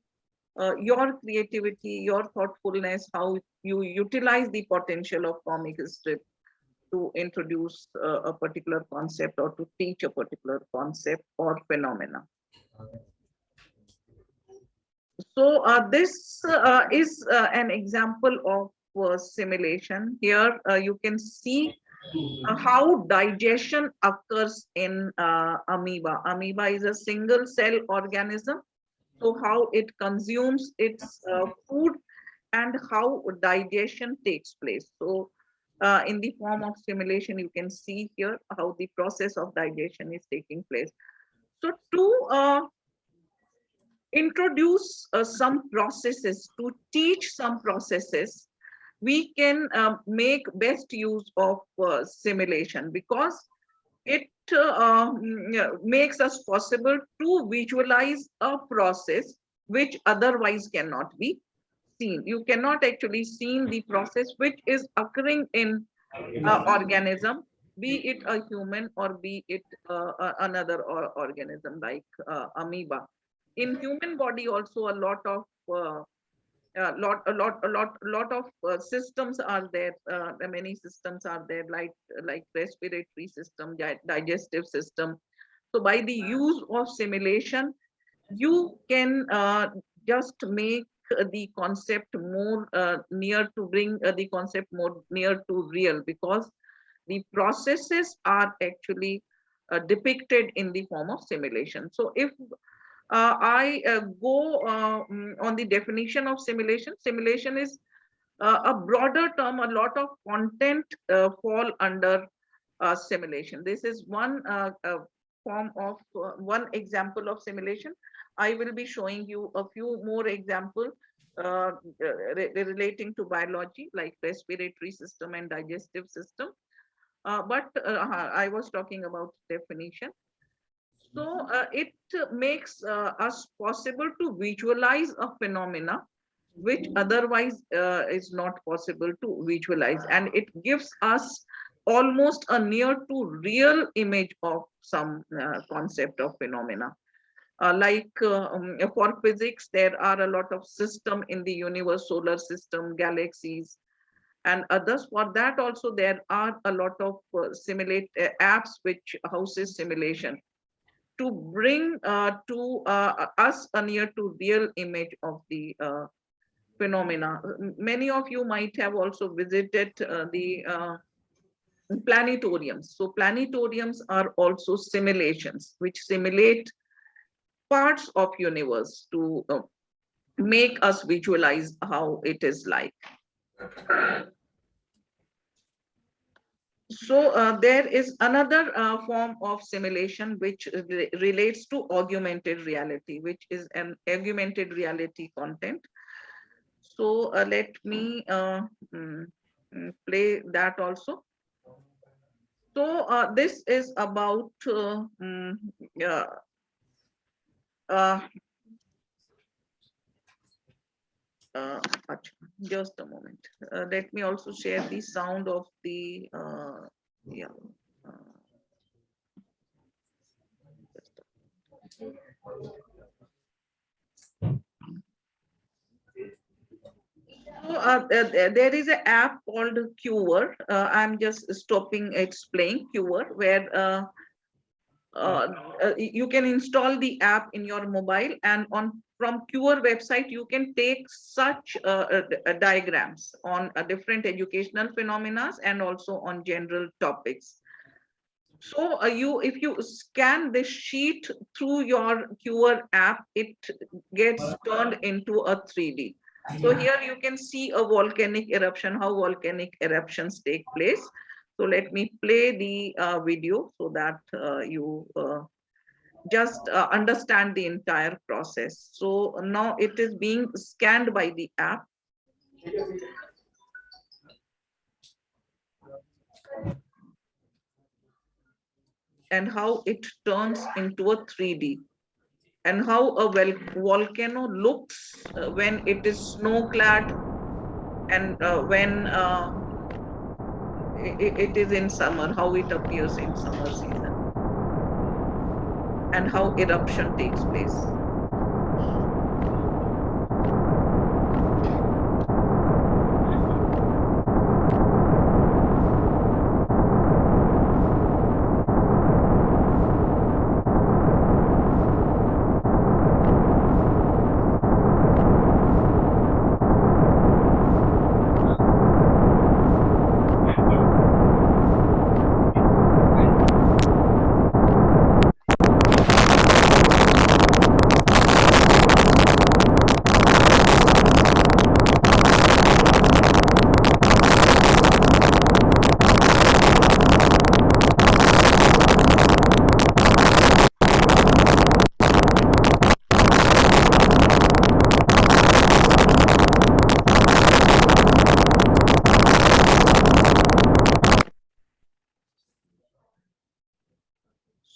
your creativity, your thoughtfulness, how you utilize the potential of comic strip to introduce a particular concept or to teach a particular concept or phenomena. So this is an example of simulation. Here you can see how digestion occurs in amoeba. Amoeba is a single cell organism. So how it consumes its food and how digestion takes place. So in the form of simulation, you can see here how the process of digestion is taking place. So to introduce some processes, to teach some processes, we can make best use of simulation, because it makes us possible to visualize a process which otherwise cannot be seen. You cannot actually see the process which is occurring in organism, be it a human or be it another organism like amoeba. In human body also a lot of lot of systems are there. Many systems are there, like respiratory system, digestive system. So by the use of simulation, you can just make the concept more near to bring the concept more near to real, because the processes are actually depicted in the form of simulation. So if I go on the definition of simulation, simulation is a broader term. A lot of content fall under simulation. This is one form of one example of simulation. I will be showing you a few more examples relating to biology, like respiratory system and digestive system. But I was talking about definition. So it makes us possible to visualize a phenomena which otherwise is not possible to visualize, and it gives us almost a near to real image of some concept of phenomena. For physics, there are a lot of system in the universe, solar system, galaxies, and others. For that also, there are a lot of simulate apps which houses simulation to bring to us a near to real image of the phenomena. Many of you might have also visited the planetariums. So planetariums are also simulations which simulate parts of universe to make us visualize how it is like. So there is another form of simulation which relates to augmented reality, which is an augmented reality content. So let me play that also. So this is about just a moment. Let me also share the sound of the yeah. So there is an app called Qver. I'm just stopping its playing Qver, where you can install the app in your mobile, and on from QR website you can take such diagrams on different educational phenomena and also on general topics. So if you scan the sheet through your QR app, it gets turned into a 3D. So here you can see a volcanic eruption, how volcanic eruptions take place. So let me play the video so that you just understand the entire process. So now it is being scanned by the app. And how it turns into a 3D, and how a volcano looks when it is snow clad, and when it is in summer, how it appears in summer season, and how eruption takes place.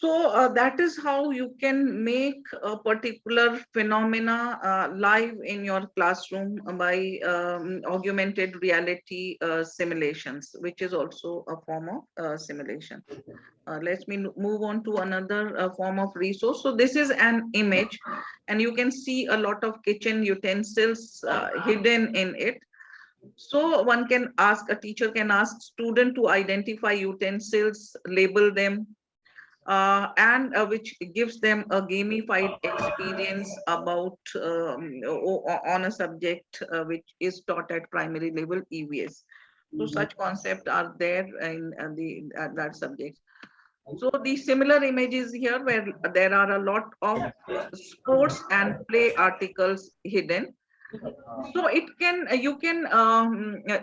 So that is how you can make a particular phenomena live in your classroom by augmented reality simulations, which is also a form of simulation. Let me move on to another form of resource. So this is an image, and you can see a lot of kitchen utensils hidden in it. So one can ask, a teacher can ask student to identify utensils, label them, and which gives them a gamified experience about on a subject which is taught at primary level EVS. So such concepts are there in that subject. So the similar images here, where there are a lot of sports and play articles hidden. So it can you can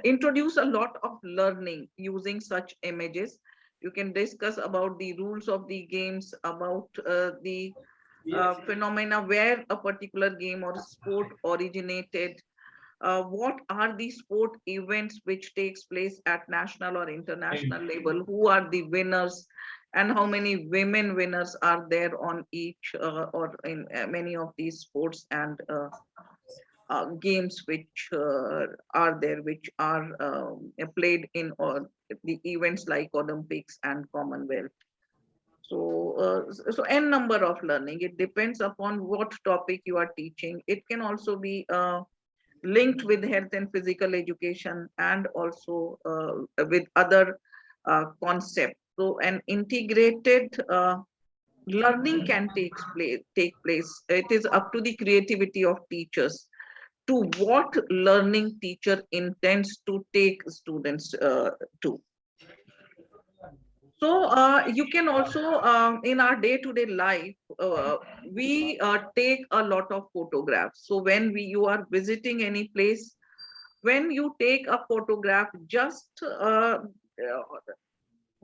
introduce a lot of learning using such images. You can discuss about the rules of the games, about the phenomena where a particular game or sport originated, what are the sport events which takes place at national or international level, who are the winners, and how many women winners are there on each or in many of these sports and games which are there, which are played in the events like Olympics and Commonwealth. So n number of learning. It depends upon what topic you are teaching. It can also be linked with health and physical education, and also with other concepts. So an integrated learning can take place. It is up to the creativity of teachers to what learning teacher intends to take students to. So you can also, in our day-to-day life, we take a lot of photographs. So when you are visiting any place, when you take a photograph, just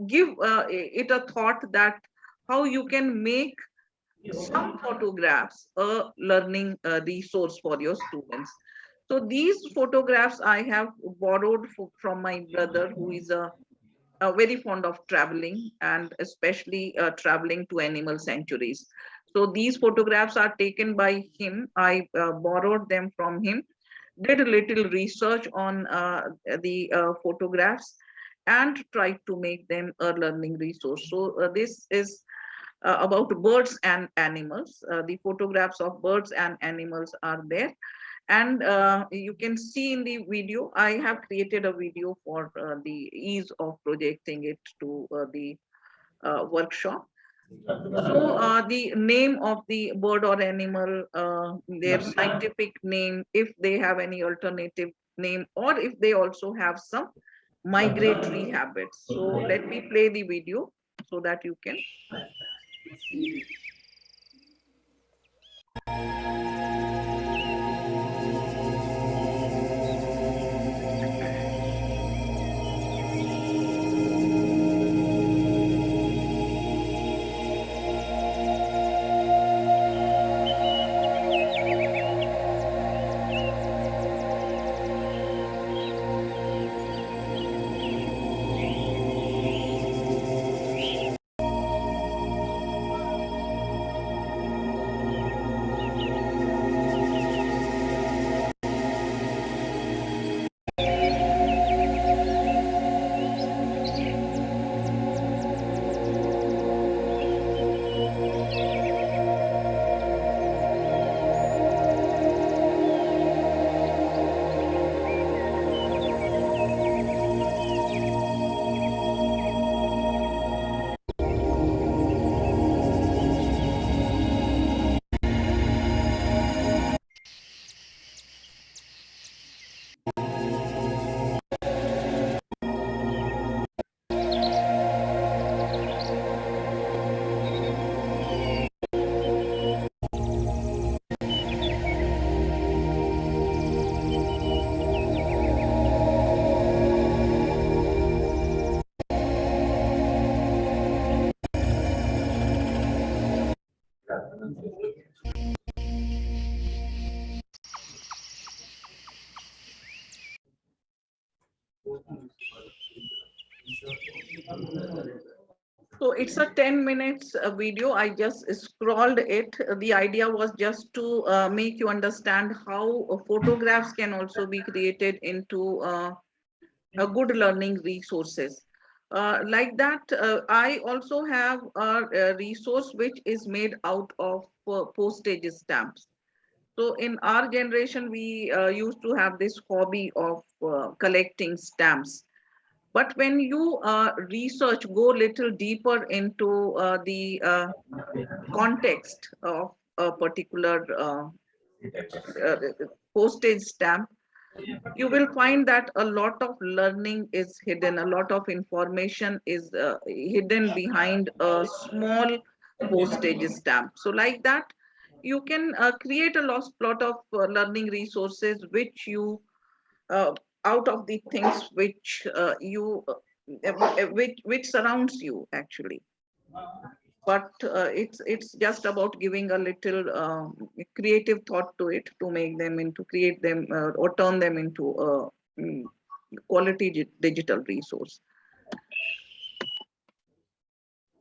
give it a thought that how you can make some photographs a learning resource for your students. So these photographs I have borrowed from my brother, who is very fond of traveling, and especially traveling to animal sanctuaries. So these photographs are taken by him. I borrowed them from him, did a little research on the photographs, and tried to make them a learning resource. So this is about birds and animals. The photographs of birds and animals are there. And you can see in the video, I have created a video for the ease of projecting it to the workshop. So the name of the bird or animal, their scientific name, if they have any alternative name, or if they also have some migratory habits. So let me play the video so that you can. So it's a 10 minutes video. I just scrolled it. The idea was just to make you understand how photographs can also be created into a good learning resources. Like that, I also have a resource which is made out of postage stamps. So in our generation, we used to have this hobby of collecting stamps. But when you research, go little deeper into the context of a particular uh, postage stamp, you will find that a lot of learning is hidden, a lot of information is hidden behind a small postage stamp. So like that, you can create a lot of learning resources which you uh, out of the things which which surrounds you actually. But it's just about giving a little creative thought to it to make them into create them or turn them into a quality digital resource.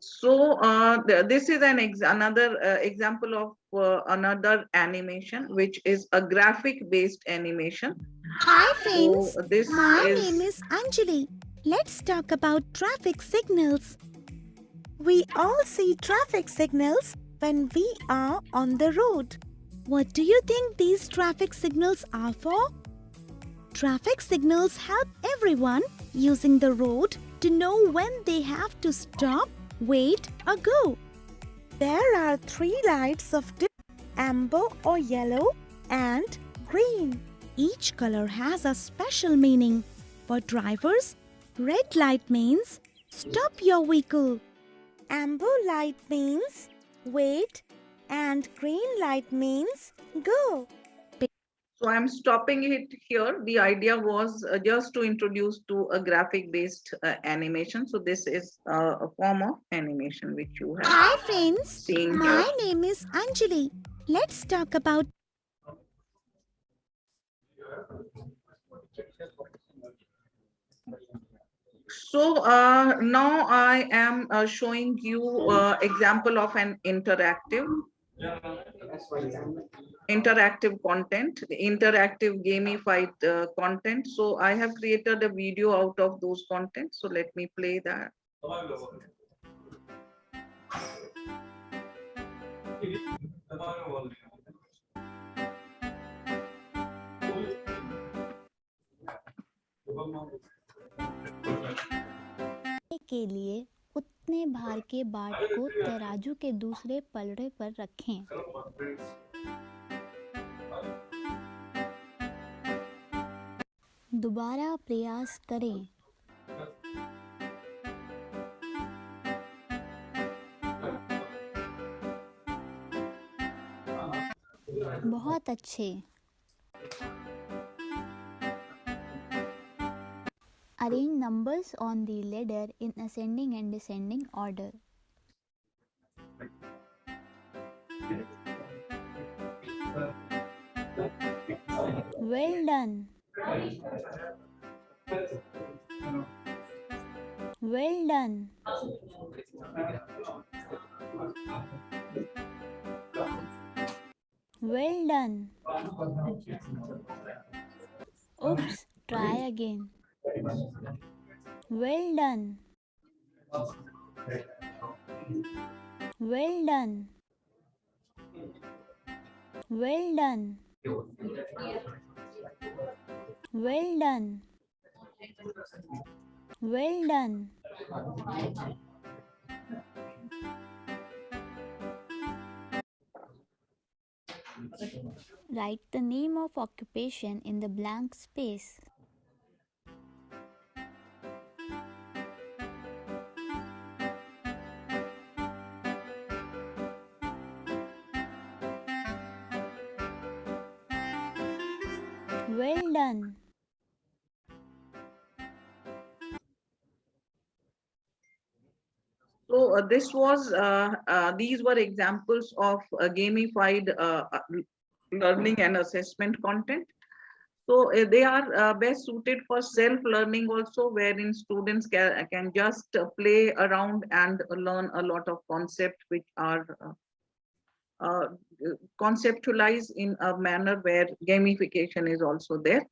So this is another example of another animation, which is a graphic based animation. Hi friends, So this my is name is Anjali. Let's talk about traffic signals. We all see traffic signals when we are on the road. What do you think these traffic signals are for? Traffic signals help everyone using the road to know when they have to stop, wait, or go. There are 3 lights of amber or yellow and green. Each color has a special meaning. For drivers, red light means stop your vehicle. Amber light means wait and green light means go. so I'm stopping it here. The idea was just to introduce to a graphic based animation. So this is a form of animation which you have Hi friends, seen my here. name is Anjali. Let's talk about So now I am showing you example of an interactive content, interactive gamified content. So I have created a video out of those content. So let me play that. के लिए अपने भार के बाट को तराजू के दूसरे पलड़े पर रखें। दोबारा प्रयास करें। बहुत अच्छे। Arrange numbers on the ladder in ascending and descending order. Well done. Well done. Well done. Oops, try again. Well done. Well done. Well done. Well done. Well done. Write the name of occupation in the blank space. Well done. So these were examples of gamified learning and assessment content. So they are best suited for self-learning also, wherein students can just play around and learn a lot of concepts which are conceptualized in a manner where gamification is also there.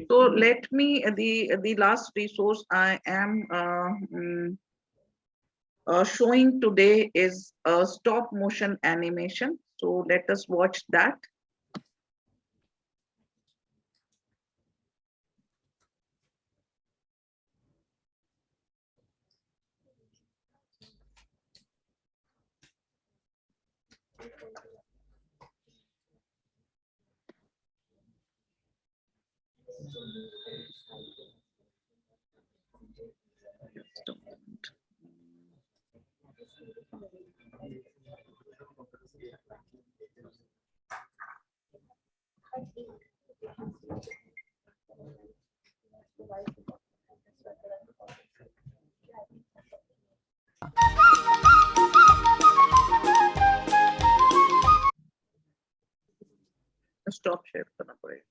So let me, the last resource I am showing today is a stop motion animation. So let us watch that. Stop share करना पड़ेगा.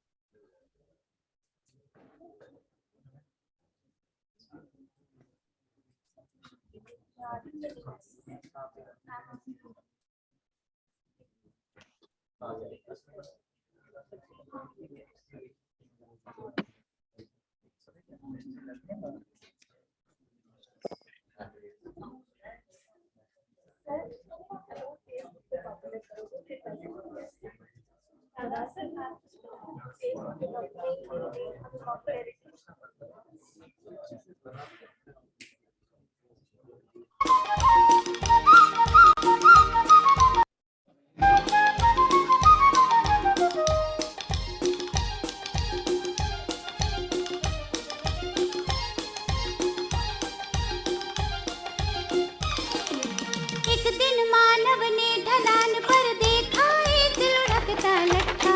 एक दिन मानव ने ढलान पर देखा एक लुढ़कता लट्ठा।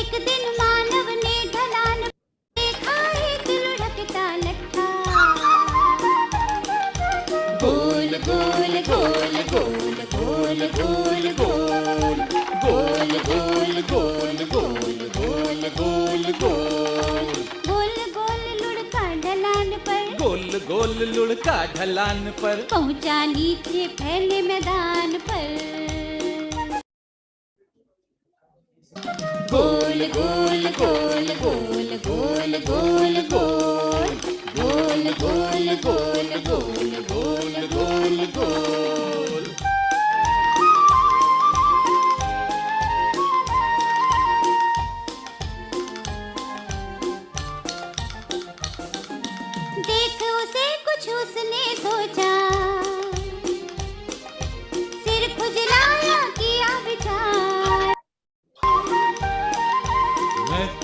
एक दिन मानव ने ढलान पर देखा एक लुढ़कता लट्ठा। गोल गोल गोल गोल गोल गोल गोल गोल गोल गोल गोल गोल गोल गोल गोल गोल लुढ़का ढलान पर गोल गोल लुढ़का ढलान पर पहुंचा नीचे फैले मैदान पर। गोल गोल गोल गोल गोल गोल गोल गोल गोल गोल गोल गोल गोल गोल देख उसे कुछ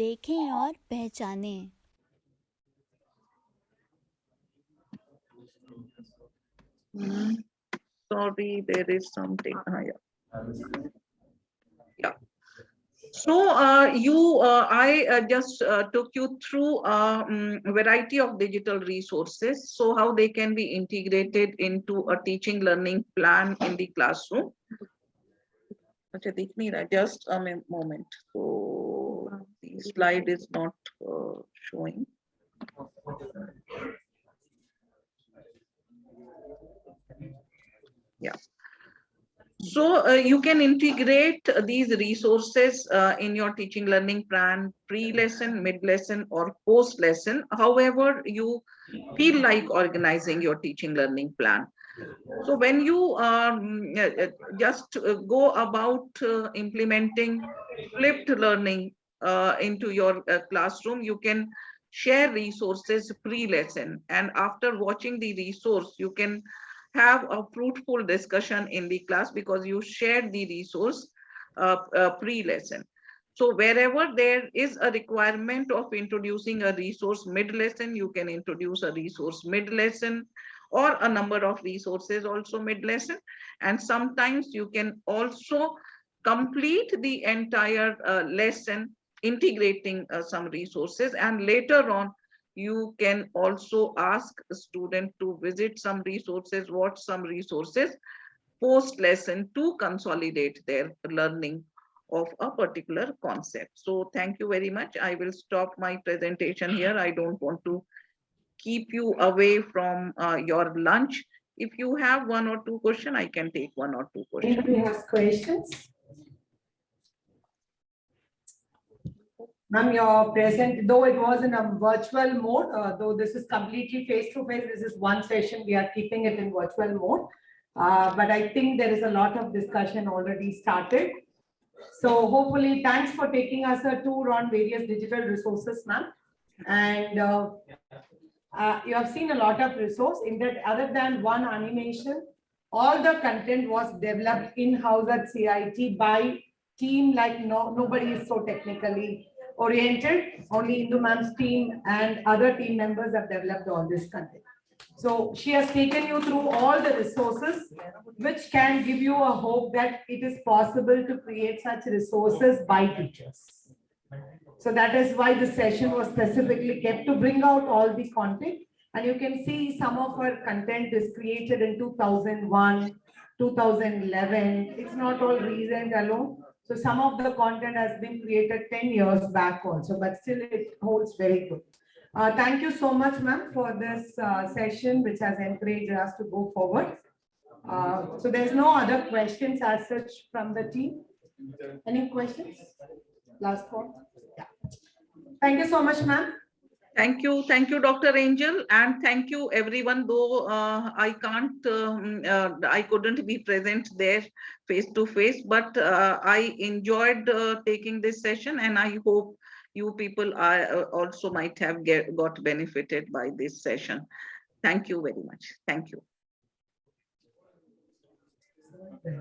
देखें और पहचानें। Sorry, there is something. Yeah. So I just took you through a variety of digital resources. So how they can be integrated into a teaching learning plan in the classroom. Just a moment. So the slide is not showing. Yeah. So you can integrate these resources in your teaching learning plan, pre-lesson, mid-lesson, or post-lesson, however you feel like organizing your teaching learning plan. So when you just go about implementing flipped learning into your classroom, you can share resources pre-lesson, and after watching the resource, you can have a fruitful discussion in the class because you shared the resource pre-lesson. So wherever there is a requirement of introducing a resource mid-lesson, you can introduce a resource mid-lesson or a number of resources also mid-lesson. And sometimes you can also complete the entire lesson integrating some resources, and later on you can also ask a student to visit some resources, watch some resources post lesson to consolidate their learning of a particular concept. So thank you very much. I will stop my presentation here. I don't want to keep you away from your lunch. If you have one or two questions, I can take one or two questions. Anybody has questions? Ma'am, your present, though it was in a virtual mode, though this is completely face-to-face, this is one session, we are keeping it in virtual mode. But I think there is a lot of discussion already started. So hopefully, thanks for taking us a tour on various digital resources, ma'am. And you have seen a lot of resource in that. Other than one animation, all the content was developed in-house at CIT by team like nobody is so technically oriented. Only Indu ma'am's team and other team members have developed all this content. So she has taken you through all the resources, which can give you a hope that it is possible to create such resources by teachers. So that is why the session was specifically kept to bring out all the content. And you can see some of our content is created in 2001, 2011. It's not all recent alone. So some of the content has been created 10 years back also, but still it holds very good. Thank you so much, ma'am, for this session, which has encouraged us to go forward. So there's no other questions as such from the team. Any questions? Last call. Yeah. Thank you so much, ma'am. Thank you, Dr. Angel, and thank you everyone. Though I couldn't be present there face to face, but I enjoyed taking this session, and I hope you people are also might have got benefited by this session. Thank you very much. Thank you.